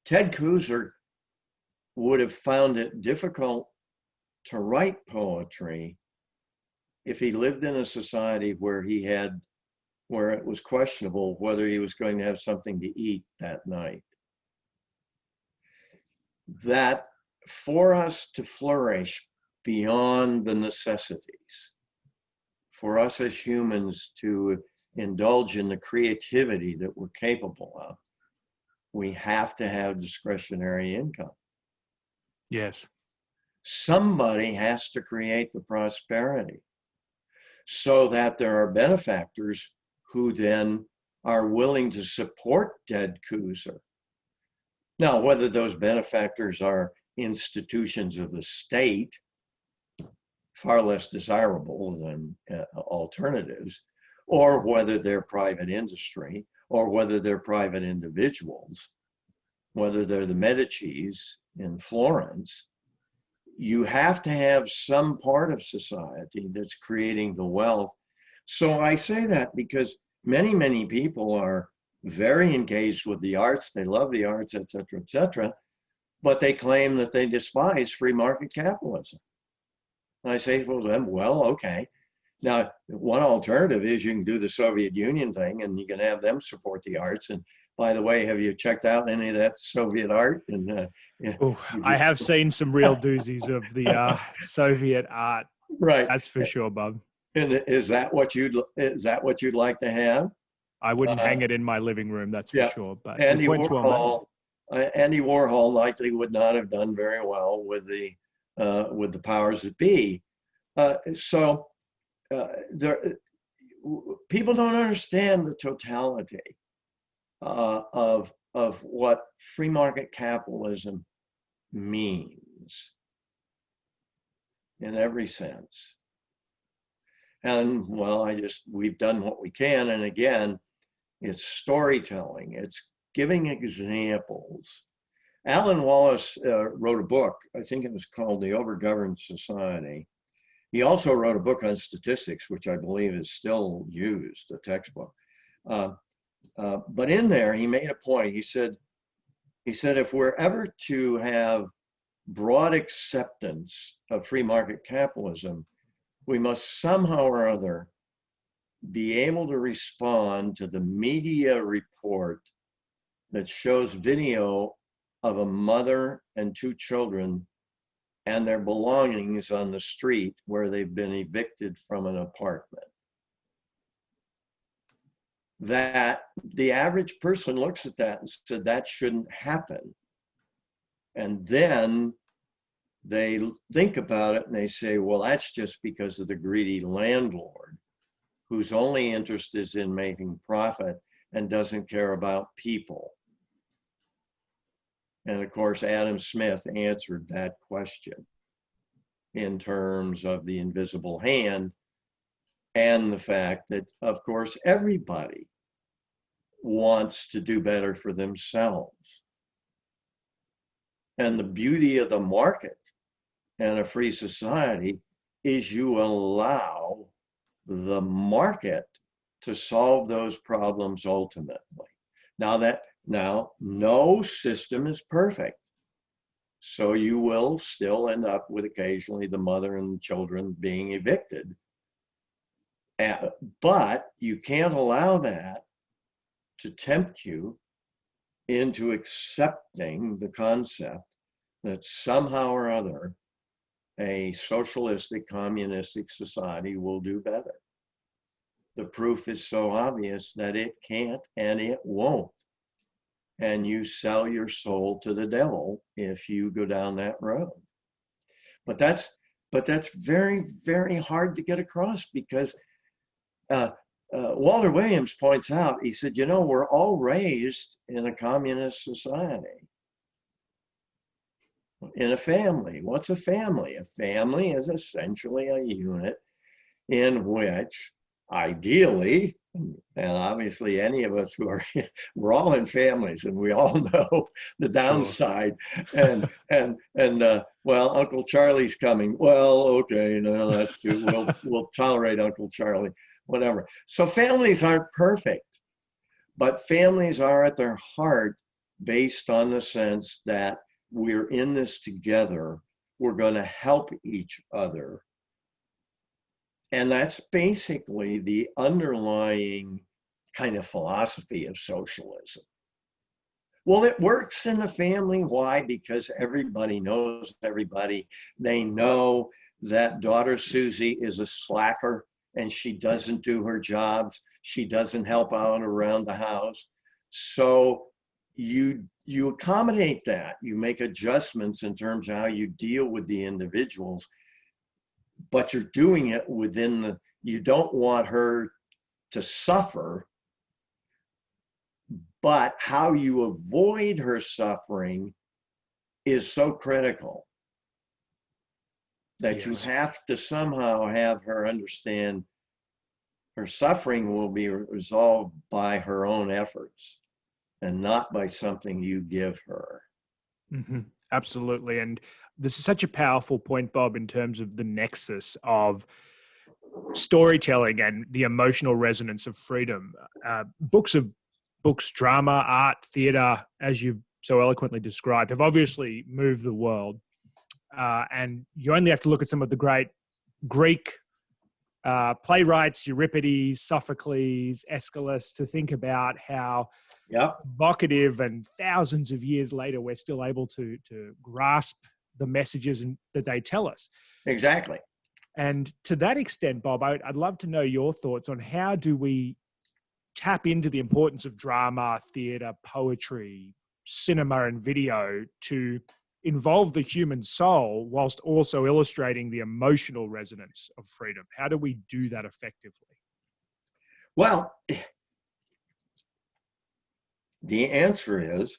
Ted Coozer would have found it difficult to write poetry if he lived in a society where it was questionable whether he was going to have something to eat that night. That for us to flourish beyond the necessities, for us as humans to indulge in the creativity that we're capable of, we have to have discretionary income. Yes. Somebody has to create the prosperity so that there are benefactors who then are willing to support Ted Coozer. Now, whether those benefactors are institutions of the state, far less desirable than alternatives, or whether they're private industry, or whether they're private individuals, whether they're the Medicis in Florence, you have to have some part of society that's creating the wealth. So I say that because many, many people are very engaged with the arts. They love the arts, et cetera, but they claim that they despise free market capitalism. And I say, well, okay. Now, one alternative is you can do the Soviet Union thing and you can have them support the arts. And by the way, have you checked out any of that Soviet art? And I have seen some real doozies of the Soviet art. Right. That's for sure, Bob. And is that what you'd like to have? I wouldn't hang it in my living room, that's for sure. But Andy Warhol likely would not have done very well with the powers that be. So people don't understand the totality of what free market capitalism means in every sense. And well, we've done what we can. And again, it's storytelling, it's giving examples. Alan Wallace wrote a book, I think it was called The Overgoverned Society. He also wrote a book on statistics, which I believe is still used, a textbook. But in there, he made a point. He said, if we're ever to have broad acceptance of free market capitalism, we must somehow or other be able to respond to the media report that shows video of a mother and two children and their belongings on the street where they've been evicted from an apartment. That the average person looks at that and said, that shouldn't happen. And then they think about it and they say, well, that's just because of the greedy landlord whose only interest is in making profit and doesn't care about people. And of course, Adam Smith answered that question in terms of the invisible hand and the fact that, of course, everybody wants to do better for themselves. And the beauty of the market and a free society is you allow the market to solve those problems ultimately. Now, no system is perfect. So you will still end up with occasionally the mother and children being evicted. But you can't allow that to tempt you into accepting the concept that somehow or other a socialistic, communistic society will do better. The proof is so obvious that it can't and it won't. And you sell your soul to the devil if you go down that road. But that's very, very hard to get across because Walter Williams points out, he said, we're all raised in a communist society, in a family. What's a family? A family is essentially a unit in which ideally, and obviously any of us who are, we're all in families and we all know the downside. Sure. And well, Uncle Charlie's coming. Well, okay, no, that's too, we'll tolerate Uncle Charlie, whatever. So families aren't perfect, but families are at their heart based on the sense that we're in this together. We're going to help each other. And that's basically the underlying kind of philosophy of socialism. Well, it works in the family. Why? Because everybody knows everybody. They know that daughter Susie is a slacker and she doesn't do her jobs. She doesn't help out around the house. So you accommodate that. You make adjustments in terms of how you deal with the individuals. But you're doing it within you don't want her to suffer, but how you avoid her suffering is so critical that you have to somehow have her understand her suffering will be resolved by her own efforts and not by something you give her. Mm-hmm. Absolutely. And this is such a powerful point, Bob, in terms of the nexus of storytelling and the emotional resonance of freedom. Books, drama, art, theater, as you've so eloquently described, have obviously moved the world. And you only have to look at some of the great Greek playwrights, Euripides, Sophocles, Aeschylus, to think about how evocative, and thousands of years later, we're still able to grasp the messages that they tell us. Exactly. And to that extent, Bob, I'd love to know your thoughts on how do we tap into the importance of drama, theater, poetry, cinema, and video to involve the human soul whilst also illustrating the emotional resonance of freedom? How do we do that effectively? Well, the answer is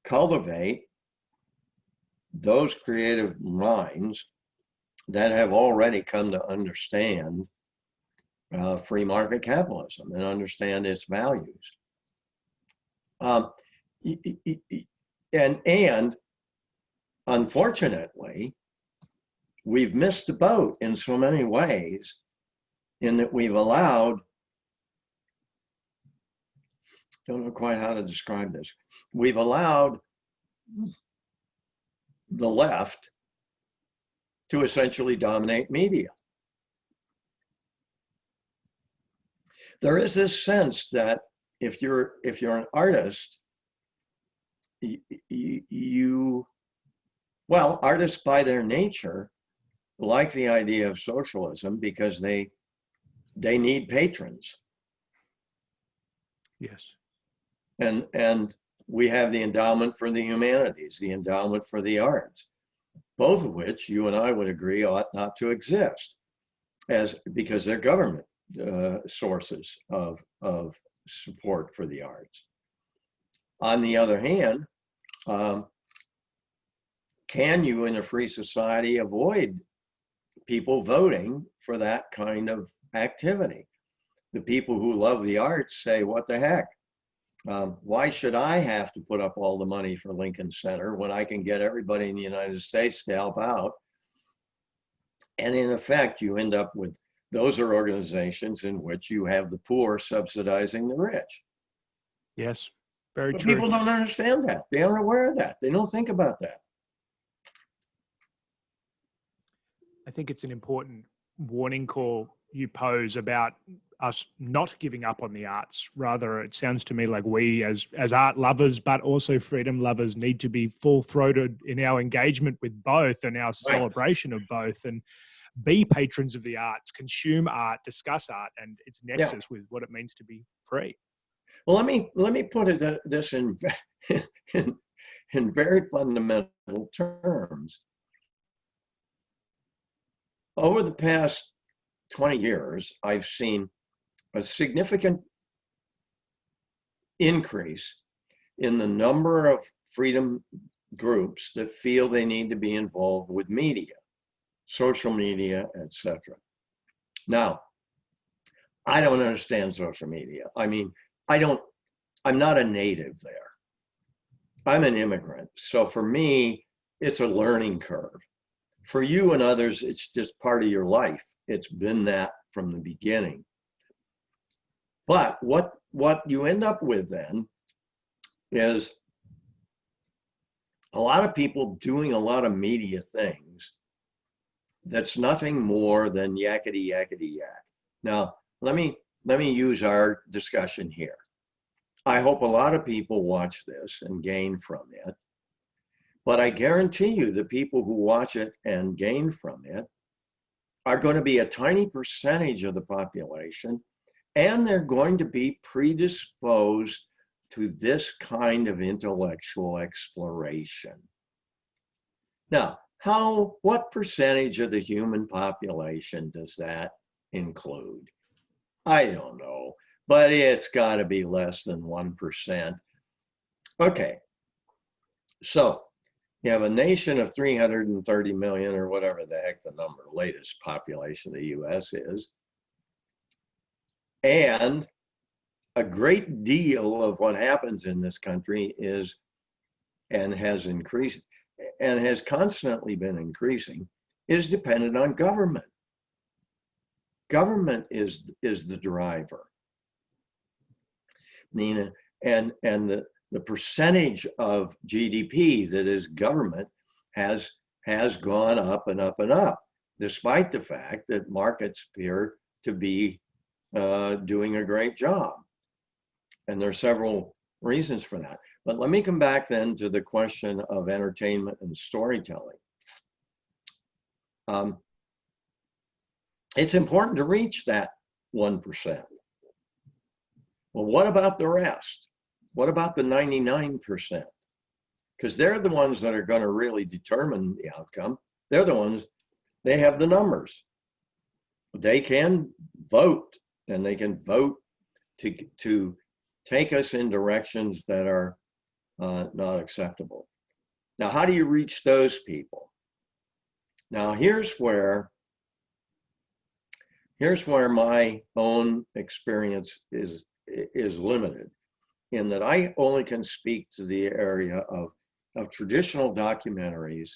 cultivate those creative minds that have already come to understand free market capitalism and understand its values. And unfortunately, we've missed the boat in so many ways, in that we've allowed, don't know quite how to describe this, we've allowed the left to essentially dominate media. There is this sense that if you're an artist, well, artists by their nature like the idea of socialism because they need patrons. Yes. And we have the endowment for the humanities, the endowment for the arts, both of which you and I would agree ought not to exist, because they're government sources of support for the arts. On the other hand, can you in a free society avoid people voting for that kind of activity? The people who love the arts say, what the heck? Why should I have to put up all the money for Lincoln Center when I can get everybody in the United States to help out? And in effect, you end up with, those are organizations in which you have the poor subsidizing the rich. Yes, very But true. people don't understand that. They aren't aware of that. They don't think about that. I think it's an important warning call you pose about us not giving up on the arts. Rather, it sounds to me like we as art lovers, but also freedom lovers, need to be full-throated in our engagement with both and our celebration of both, and be patrons of the arts, consume art, discuss art and its nexus with what it means to be free. Well, let me put this in very fundamental terms. Over the past 20 years, I've seen a significant increase in the number of freedom groups that feel they need to be involved with media, social media, etc. Now, I don't understand social media. I mean, I'm not a native there. I'm an immigrant. So for me, it's a learning curve. For you and others, it's just part of your life. It's been that from the beginning. But what you end up with then is a lot of people doing a lot of media things that's nothing more than yakety yakety yak. Now, let me use our discussion here. I hope a lot of people watch this and gain from it. But I guarantee you the people who watch it and gain from it are going to be a tiny percentage of the population, and they're going to be predisposed to this kind of intellectual exploration. Now, what percentage of the human population does that include? I don't know, but it's got to be less than 1%. Okay, so you have a nation of 330 million, or whatever the heck the latest population of the US is. And a great deal of what happens in this country is, and has increased, and has constantly been increasing, is dependent on government. Government is the driver. Nina, and the percentage of GDP that is government has gone up and up and up, despite the fact that markets appear to be doing a great job. And there are several reasons for that. But let me come back then to the question of entertainment and storytelling. It's important to reach that 1%. Well, what about the rest? What about the 99%? because they're the ones that are going to really determine the outcome. They're the ones, they have the numbers. They can vote, and they can vote to take us in directions that are not acceptable. Now, how do you reach those people? Now, here's where my own experience is limited, in that I only can speak to the area of traditional documentaries,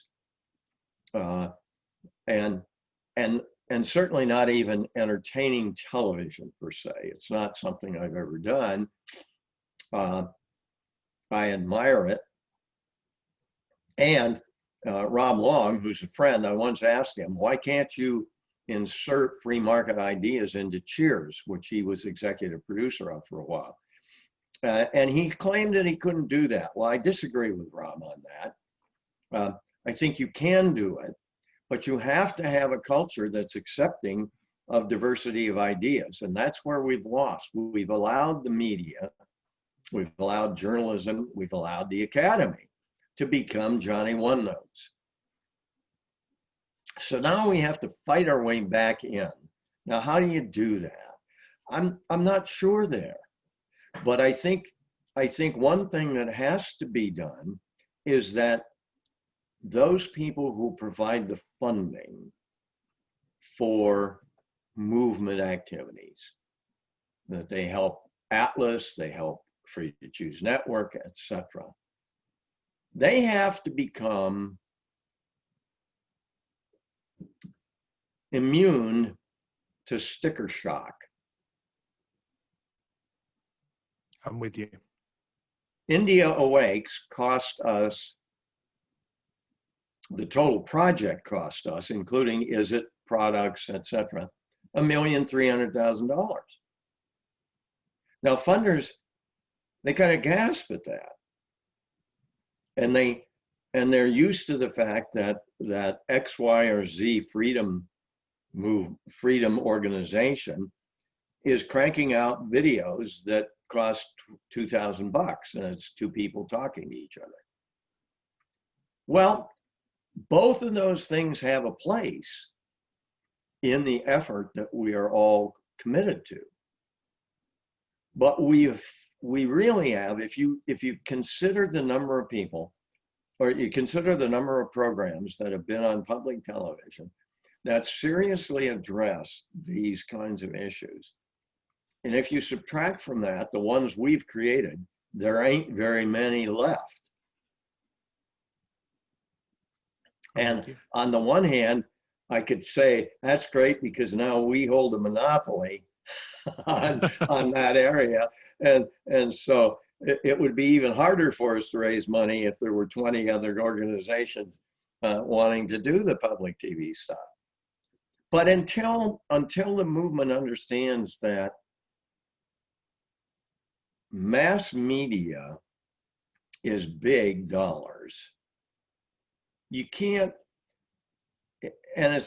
and certainly not even entertaining television per se. It's not something I've ever done. I admire it. And Rob Long, who's a friend, I once asked him, why can't you insert free market ideas into Cheers, which he was executive producer of for a while? And he claimed that he couldn't do that. Well, I disagree with Rob on that. I think you can do it, but you have to have a culture that's accepting of diversity of ideas. And that's where we've lost. We've allowed the media, we've allowed journalism, we've allowed the academy to become Johnny One Notes. So now we have to fight our way back in. Now, how do you do that? I'm not sure there, but I think one thing that has to be done is that those people who provide the funding for movement activities, that they help Atlas, they help Free to Choose Network, etc., they have to become immune to sticker shock. I'm with you. India Awakes cost us, the total project cost us, including Is It products, etc., $1,300,000. Now funders, they kind of gasp at that. And they're used to the fact that X, Y, or Z freedom organization is cranking out videos that cost $2,000, and it's two people talking to each other. Well, both of those things have a place in the effort that we are all committed to. But we really have, if you consider the number of people, or you consider the number of programs that have been on public television that seriously address these kinds of issues, and if you subtract from that the ones we've created, there ain't very many left. And on the one hand, I could say that's great because now we hold a monopoly on that area, and so it would be even harder for us to raise money if there were 20 other organizations wanting to do the public TV stuff. But until the movement understands that mass media is big dollars, you can't, and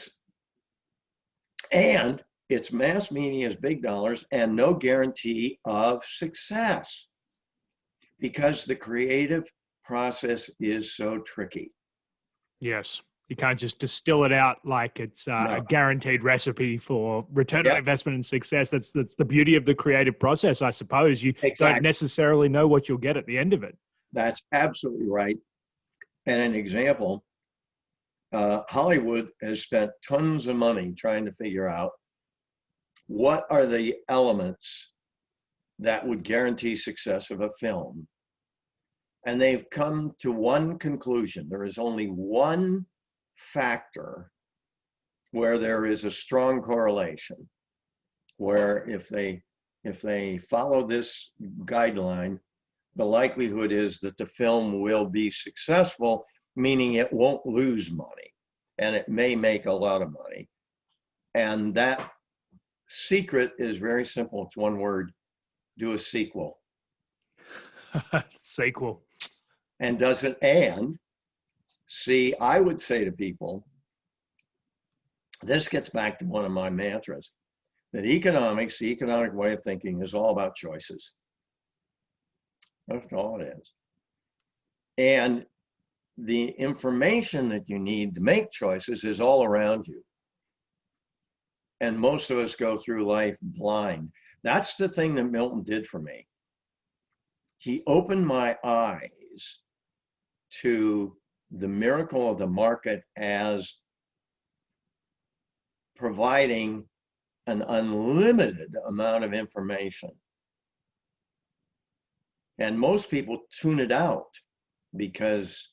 it's mass media is big dollars and no guarantee of success, because the creative process is so tricky. Yes. You can't just distill it out like it's a guaranteed recipe for return on investment and success. That's the beauty of the creative process, I suppose. You don't necessarily know what you'll get at the end of it. That's absolutely right. And an example, Hollywood has spent tons of money trying to figure out what are the elements that would guarantee success of a film. And they've come to one conclusion. There is only one factor where there is a strong correlation, where if they follow this guideline, the likelihood is that the film will be successful, meaning it won't lose money and it may make a lot of money. And that secret is very simple. It's one word: do a sequel. Sequel. And doesn't and. See, I would say to people, this gets back to one of my mantras, that economics, the economic way of thinking, is all about choices. That's all it is. And the information that you need to make choices is all around you. And most of us go through life blind. That's the thing that Milton did for me. He opened my eyes to the miracle of the market as providing an unlimited amount of information. And most people tune it out because,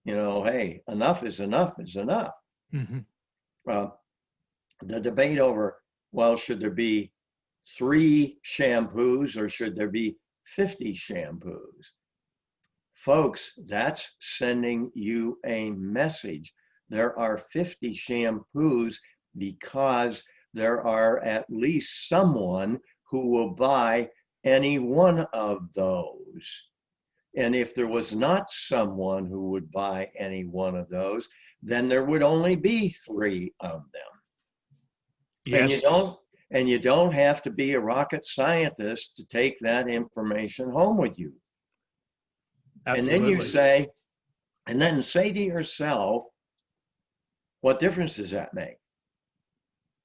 hey, enough is enough is enough. Mm-hmm. The debate over, well, should there be 3 shampoos or should there be 50 shampoos? Folks, that's sending you a message. There are 50 shampoos because there are at least someone who will buy any one of those. And if there was not someone who would buy any one of those, then there would only be 3 of them. Yes. And you don't have to be a rocket scientist to take that information home with you. Absolutely. And then say to yourself, what difference does that make?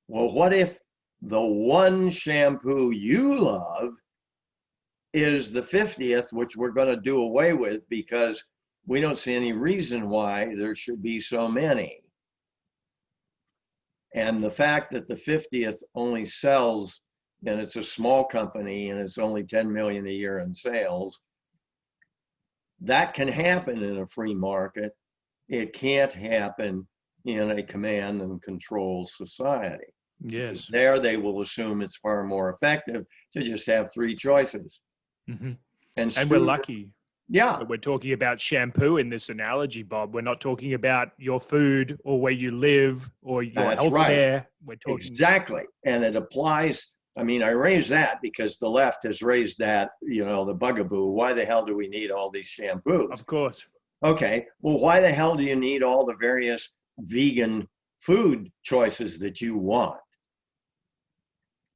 Well, what if the one shampoo you love is the 50th, which we're going to do away with because we don't see any reason why there should be so many. And the fact that the 50th only sells, and it's a small company and it's only 10 million a year in sales, that can happen in a free market. It can't happen in a command and control society. Yes. There they will assume it's far more effective to just have 3 choices. Mm-hmm. And we're lucky. Yeah. We're talking about shampoo in this analogy, Bob. We're not talking about your food or where you live or your healthcare. Right. We're talking exactly. And it applies. I mean, I raise that because the left has raised that, the bugaboo. Why the hell do we need all these shampoos? Of course. Okay. Well, why the hell do you need all the various vegan food choices that you want?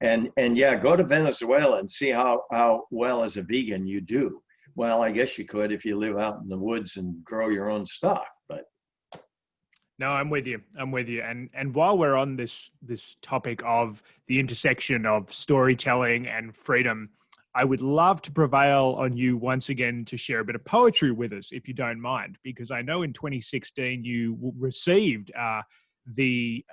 And yeah, go to Venezuela and see how well as a vegan you do. Well, I guess you could if you live out in the woods and grow your own stuff, but. No, I'm with you. And while we're on this topic of the intersection of storytelling and freedom, I would love to prevail on you once again to share a bit of poetry with us, if you don't mind, because I know in 2016 you received the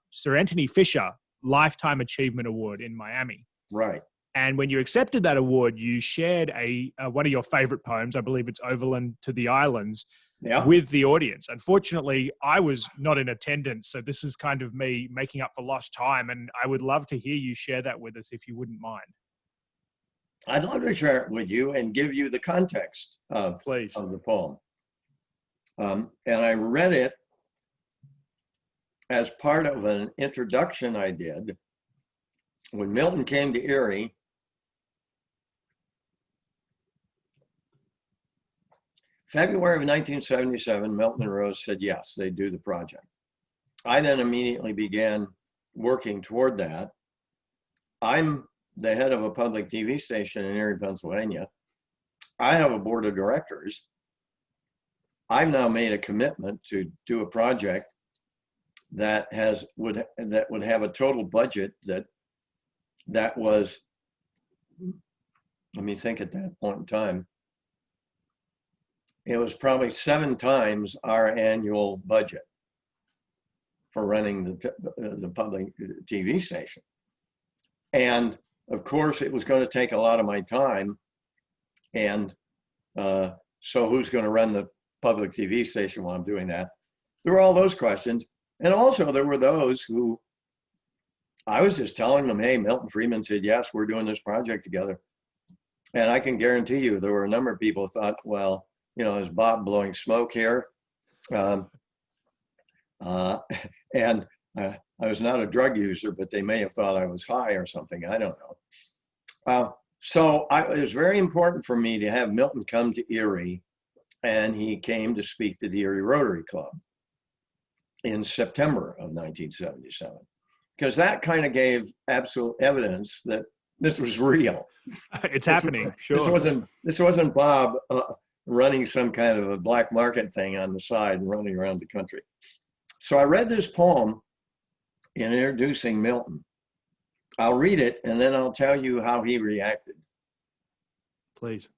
Sir Anthony Fisher Lifetime Achievement Award in Miami. Right. And when you accepted that award, you shared one of your favorite poems, I believe it's Overland to the Islands, with the audience. Unfortunately, I was not in attendance, so this is kind of me making up for lost time, and I would love to hear you share that with us if you wouldn't mind. I'd love to share it with you and give you the context of the poem. And I read it as part of an introduction I did when Milton came to Erie. February of 1977, Milton and Rose said yes, they'd do the project. I then immediately began working toward that. I'm the head of a public TV station in Erie, Pennsylvania. I have a board of directors. I've now made a commitment to do a project that would have a total budget that was, let me think at that point in time, it was probably 7 times our annual budget for running the public TV station. And of course, it was going to take a lot of my time. And so who's going to run the public TV station while I'm doing that? There were all those questions. And also there were those who I was just telling them, hey, Milton Friedman said, yes, we're doing this project together. And I can guarantee you there were a number of people who thought, well, is Bob blowing smoke here? And I was not a drug user, but they may have thought I was high or something. I don't know. So it was very important for me to have Milton come to Erie, and he came to speak to the Erie Rotary Club in September of 1977, because that kind of gave absolute evidence that this was real. It's happening. Sure. This wasn't Bob running some kind of a black market thing on the side and running around the country. So I read this poem in introducing Milton. I'll read it and then I'll tell you how he reacted. Please.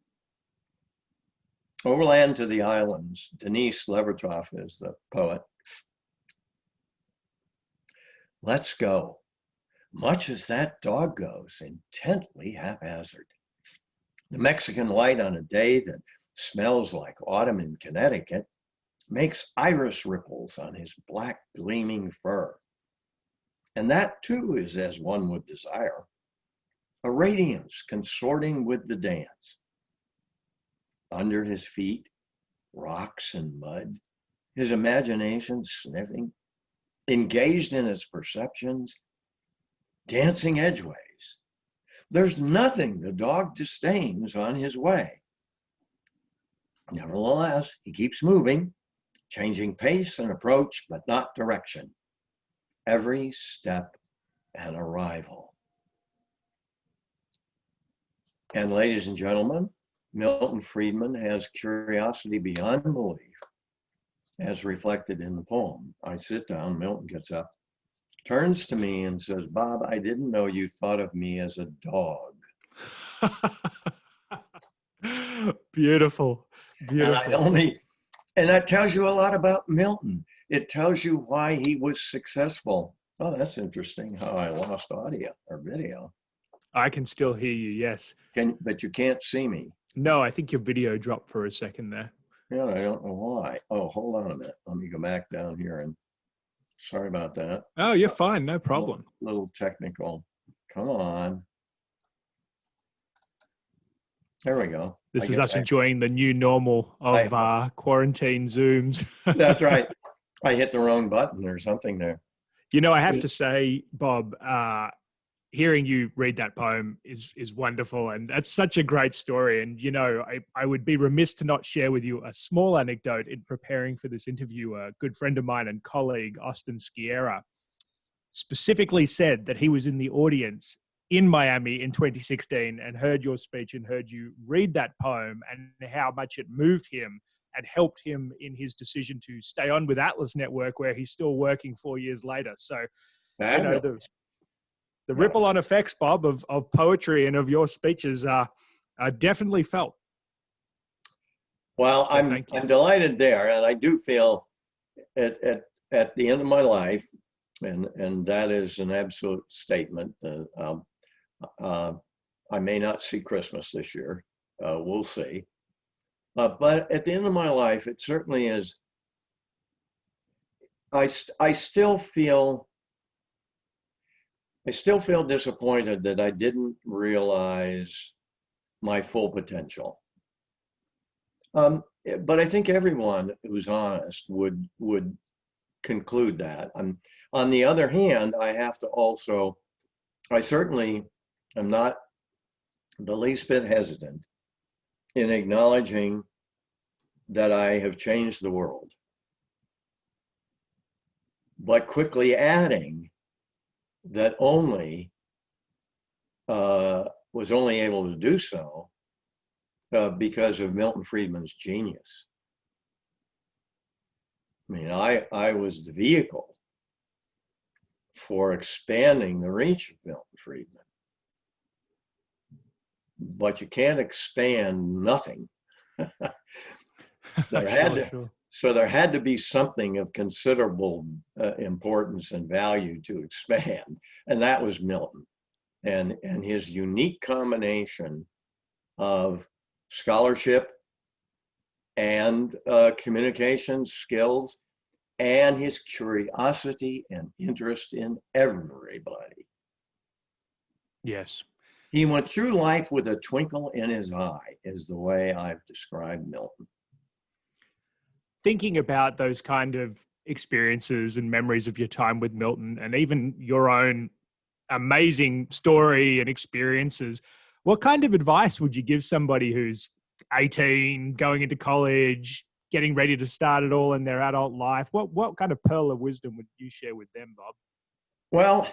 Overland to the Islands, Denise Levertov is the poet. Let's go, much as that dog goes, intently haphazard. The Mexican light on a day that smells like autumn in Connecticut makes iris ripples on his black gleaming fur. And that too is as one would desire, a radiance consorting with the dance. Under his feet, rocks and mud, his imagination sniffing, engaged in its perceptions, dancing edgeways. There's nothing the dog disdains on his way. Nevertheless, he keeps moving, changing pace and approach, but not direction. Every step an arrival. And ladies and gentlemen, Milton Friedman has curiosity beyond belief, as reflected in the poem. I sit down, Milton gets up, turns to me and says, Bob, I didn't know you thought of me as a dog. Beautiful, beautiful. And that tells you a lot about Milton. It tells you why he was successful. Oh, that's interesting how I lost audio or video. I can still hear you, yes. But you can't see me. No, I think your video dropped for a second there. Yeah, I don't know why. Oh, hold on a minute. Let me go back down here and sorry about that. Oh, you're fine. No problem. Little technical. Come on. There we go. This is us enjoying the new normal of quarantine Zooms. That's right. I hit the wrong button or something there. You know, I have to say, Bob, hearing you read that poem is wonderful. And that's such a great story. And, you know, I would be remiss to not share with you a small anecdote in preparing for this interview. A good friend of mine and colleague, Austin Sciera, specifically said that he was in the audience in Miami in 2016 and heard your speech and heard you read that poem and how much it moved him and helped him in his decision to stay on with Atlas Network, where he's still working 4 years later. So, you know, the ripple-on effects, Bob, of poetry and of your speeches are definitely felt. Well, so I'm delighted there, and I do feel at the end of my life, and that is an absolute statement. I may not see Christmas this year. We'll see. But at the end of my life, it certainly is. I still feel disappointed that I didn't realize my full potential. But I think everyone who's honest would conclude that. On the other hand, I certainly am not the least bit hesitant in acknowledging that I have changed the world, but quickly adding that was only able to do so because of Milton Friedman's genius. I mean, I was the vehicle for expanding the reach of Milton Friedman. But you can't expand nothing. So there had to be something of considerable importance and value to expand, and that was Milton, and his unique combination of scholarship and communication skills, and his curiosity and interest in everybody. Yes. He went through life with a twinkle in his eye, is the way I've described Milton. Thinking about those kind of experiences and memories of your time with Milton, and even your own amazing story and experiences, what kind of advice would you give somebody who's 18, going into college, getting ready to start it all in their adult life? What kind of pearl of wisdom would you share with them, Bob? Well,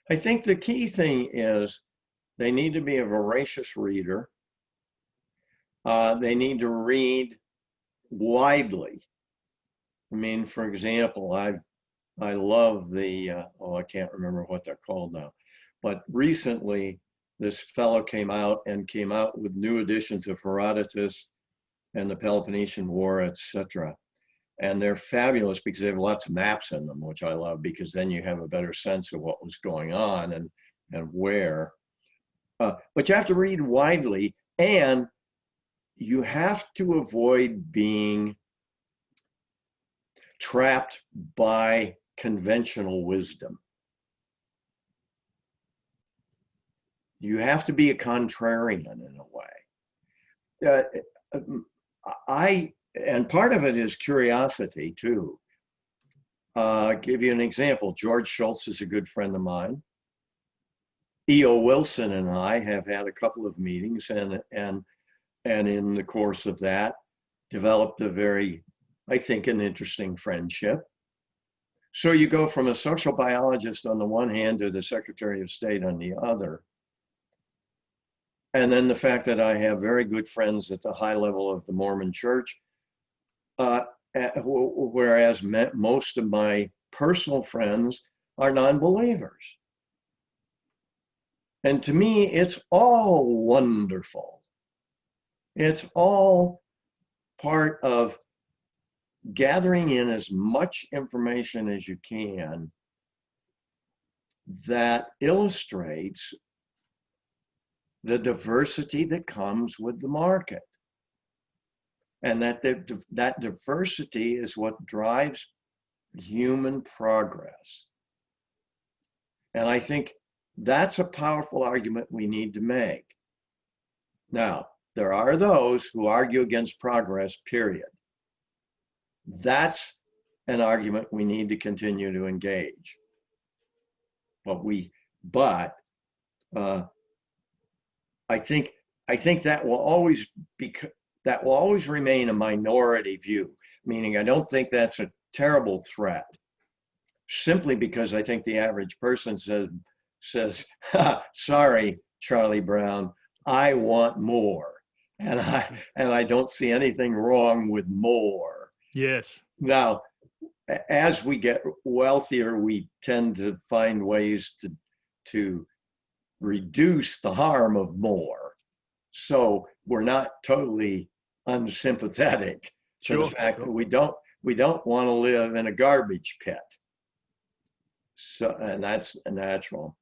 I think the key thing is they need to be a voracious reader. They need to read widely. I mean, for example, I love the, I can't remember what they're called now, but recently this fellow came out with new editions of Herodotus and the Peloponnesian War, etc. And they're fabulous because they have lots of maps in them, which I love, because then you have a better sense of what was going on and where. But you have to read widely, and you have to avoid being trapped by conventional wisdom. You have to be a contrarian in a way. And part of it is curiosity too. I'll give you an example. George Shultz is a good friend of mine. E.O. Wilson and I have had a couple of meetings, and in the course of that, developed a very, I think, an interesting friendship. So you go from a social biologist on the one hand to the Secretary of State on the other. And then the fact that I have very good friends at the high level of the Mormon Church, whereas most of my personal friends are non-believers. And to me, it's all wonderful. It's all part of gathering in as much information as you can that illustrates the diversity that comes with the market. And that diversity is what drives human progress. And I think that's a powerful argument we need to make. Now, there are those who argue against progress, period. That's an argument we need to continue to engage. But I think that will always remain a minority view, meaning I don't think that's a terrible threat, simply because I think the average person says, sorry, Charlie Brown, I want more. And I don't see anything wrong with more. Yes. Now, as we get wealthier, we tend to find ways to reduce the harm of more. So we're not totally unsympathetic to the fact that we don't want to live in a garbage pit. So, and that's natural.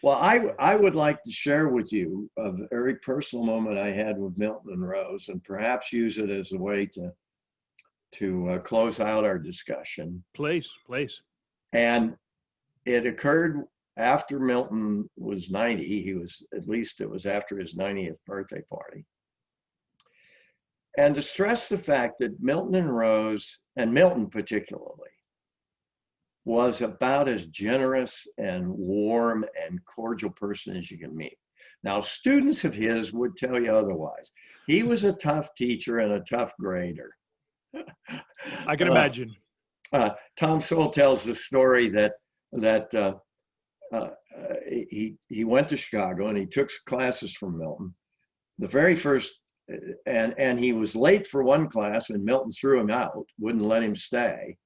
Well, I would like to share with you a very personal moment I had with Milton and Rose, and perhaps use it as a way to close out our discussion. Please. And it occurred after Milton was 90. It was after his 90th birthday party. And to stress the fact that Milton and Rose, and Milton particularly, was about as generous and warm and cordial person as you can meet. Now, students of his would tell you otherwise. He was a tough teacher and a tough grader. I can imagine. Tom Sowell tells the story that he went to Chicago and he took classes from Milton. The very first, and he was late for one class, and Milton threw him out, wouldn't let him stay,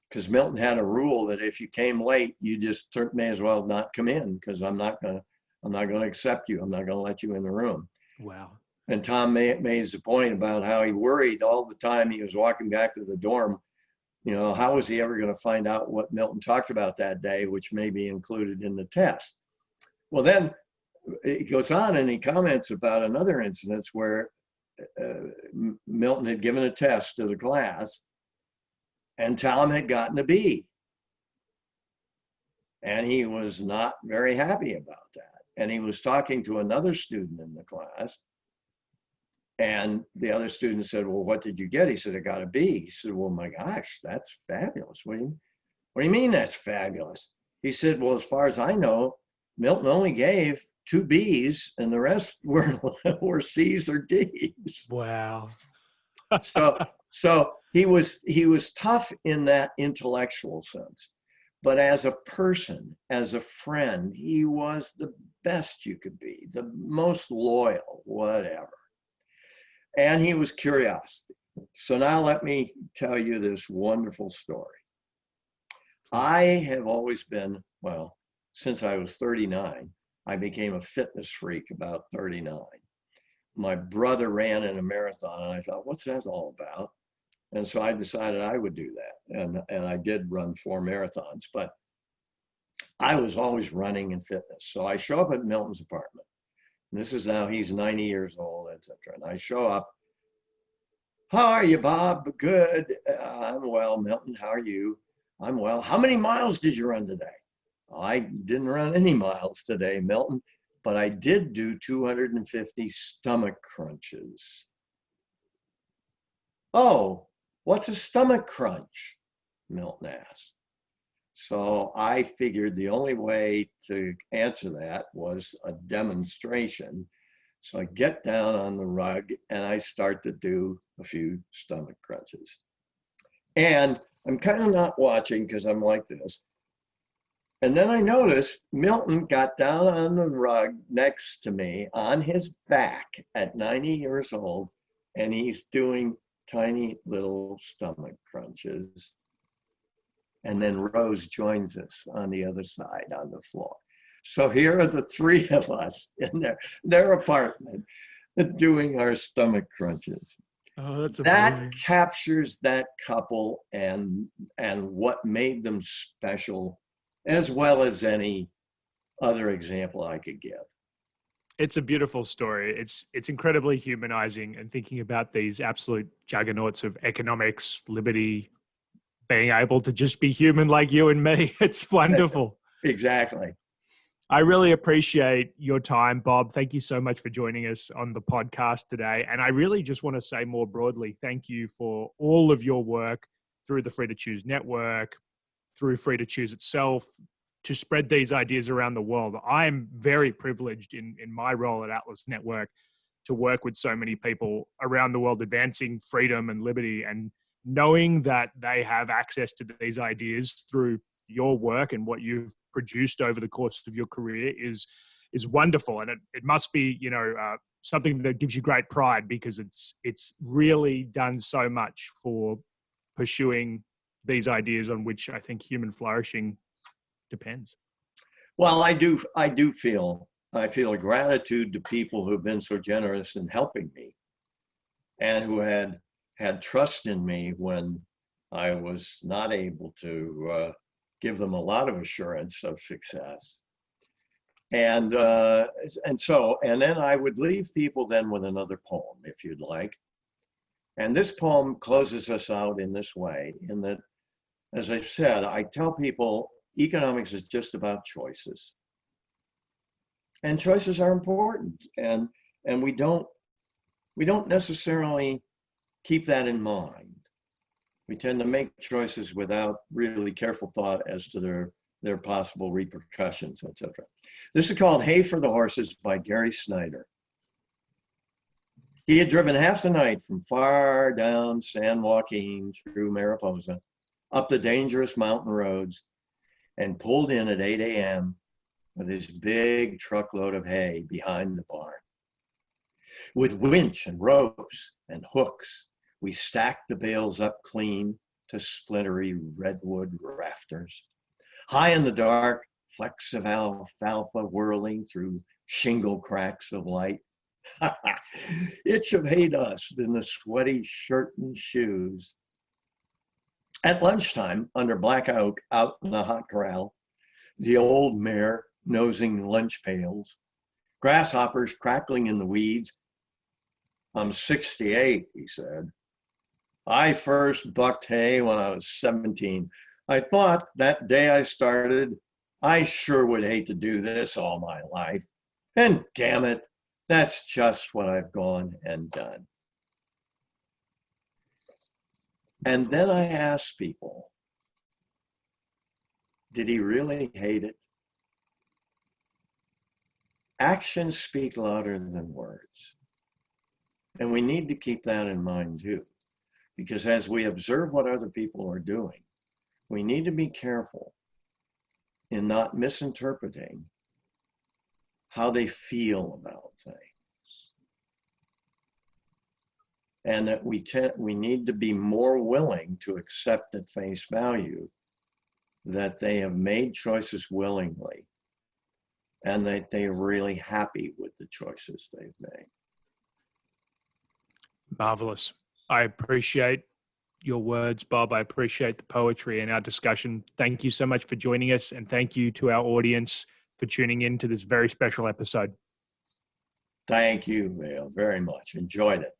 because Milton had a rule that if you came late, you just may as well not come in, because I'm not going to accept you. I'm not going to let you in the room. Wow. And Tom made the point about how he worried all the time he was walking back to the dorm. You know, how was he ever going to find out what Milton talked about that day, which may be included in the test? Well, then he goes on and he comments about another instance where Milton had given a test to the class and Tom had gotten a B. And he was not very happy about that. And he was talking to another student in the class. And the other student said, well, what did you get? He said, I got a B. He said, well, my gosh, that's fabulous. What do you mean that's fabulous? He said, well, as far as I know, Milton only gave 2 B's and the rest were C's or D's. Wow. So he was tough in that intellectual sense. But as a person, as a friend, he was the best you could be, the most loyal, whatever. And he was curiosity. So now let me tell you this wonderful story. I have always been, well, since I was 39, I became a fitness freak about 39. My brother ran in a marathon, and I thought, what's that all about? And so I decided I would do that. And I did run 4 marathons, but I was always running in fitness. So I show up at Milton's apartment. And this is now, he's 90 years old, etc. And I show up. How are you, Bob? Good. I'm well. Milton, how are you? I'm well. How many miles did you run today? I didn't run any miles today, Milton, but I did do 250 stomach crunches. Oh, what's a stomach crunch? Milton asked. So I figured the only way to answer that was a demonstration. So I get down on the rug and I start to do a few stomach crunches. And I'm kind of not watching because I'm like this. And then I noticed Milton got down on the rug next to me on his back at 90 years old, and he's doing tiny little stomach crunches. And then Rose joins us on the other side on the floor. So here are the 3 of us in their apartment doing our stomach crunches. Oh, that's amazing. That captures that couple and what made them special, as well as any other example I could give. It's a beautiful story. It's incredibly humanizing, and thinking about these absolute juggernauts of economics, liberty, being able to just be human like you and me. It's wonderful. Exactly. I really appreciate your time, Bob. Thank you so much for joining us on the podcast today. And I really just want to say more broadly, thank you for all of your work through the Free to Choose network, through Free to Choose itself, to spread these ideas around the world. I'm very privileged in my role at Atlas Network to work with so many people around the world advancing freedom and liberty, and knowing that they have access to these ideas through your work and what you've produced over the course of your career is wonderful. And it must be, something that gives you great pride, because it's really done so much for pursuing these ideas on which I think human flourishing depends. Well, I feel a gratitude to people who've been so generous in helping me, and who had trust in me when I was not able to give them a lot of assurance of success. And then I would leave people then with another poem, if you'd like. And this poem closes us out in this way, in that, as I said, I tell people economics is just about choices. And choices are important. And we don't necessarily keep that in mind. We tend to make choices without really careful thought as to their possible repercussions, etc. This is called Hay for the Horses by Gary Snyder. He had driven half the night from far down San Joaquin through Mariposa, up the dangerous mountain roads, and pulled in at 8 a.m. with his big truckload of hay behind the barn. With winch and ropes and hooks, we stacked the bales up clean to splintery redwood rafters. High in the dark, flecks of alfalfa whirling through shingle cracks of light. Itch of hay dust in the sweaty shirt and shoes. At lunchtime, under black oak out in the hot corral, the old mare nosing lunch pails, grasshoppers crackling in the weeds. I'm 68, he said. I first bucked hay when I was 17. I thought that day I started, I sure would hate to do this all my life. And damn it, that's just what I've gone and done. And then I asked people, did he really hate it? Actions speak louder than words. And we need to keep that in mind too, because as we observe what other people are doing, we need to be careful in not misinterpreting how they feel about things. and that we need to be more willing to accept at face value that they have made choices willingly and that they're really happy with the choices they've made. Marvelous. I appreciate your words, Bob. I appreciate the poetry in our discussion. Thank you so much for joining us, and thank you to our audience for tuning in to this very special episode. Thank you, Vail, very much. Enjoyed it.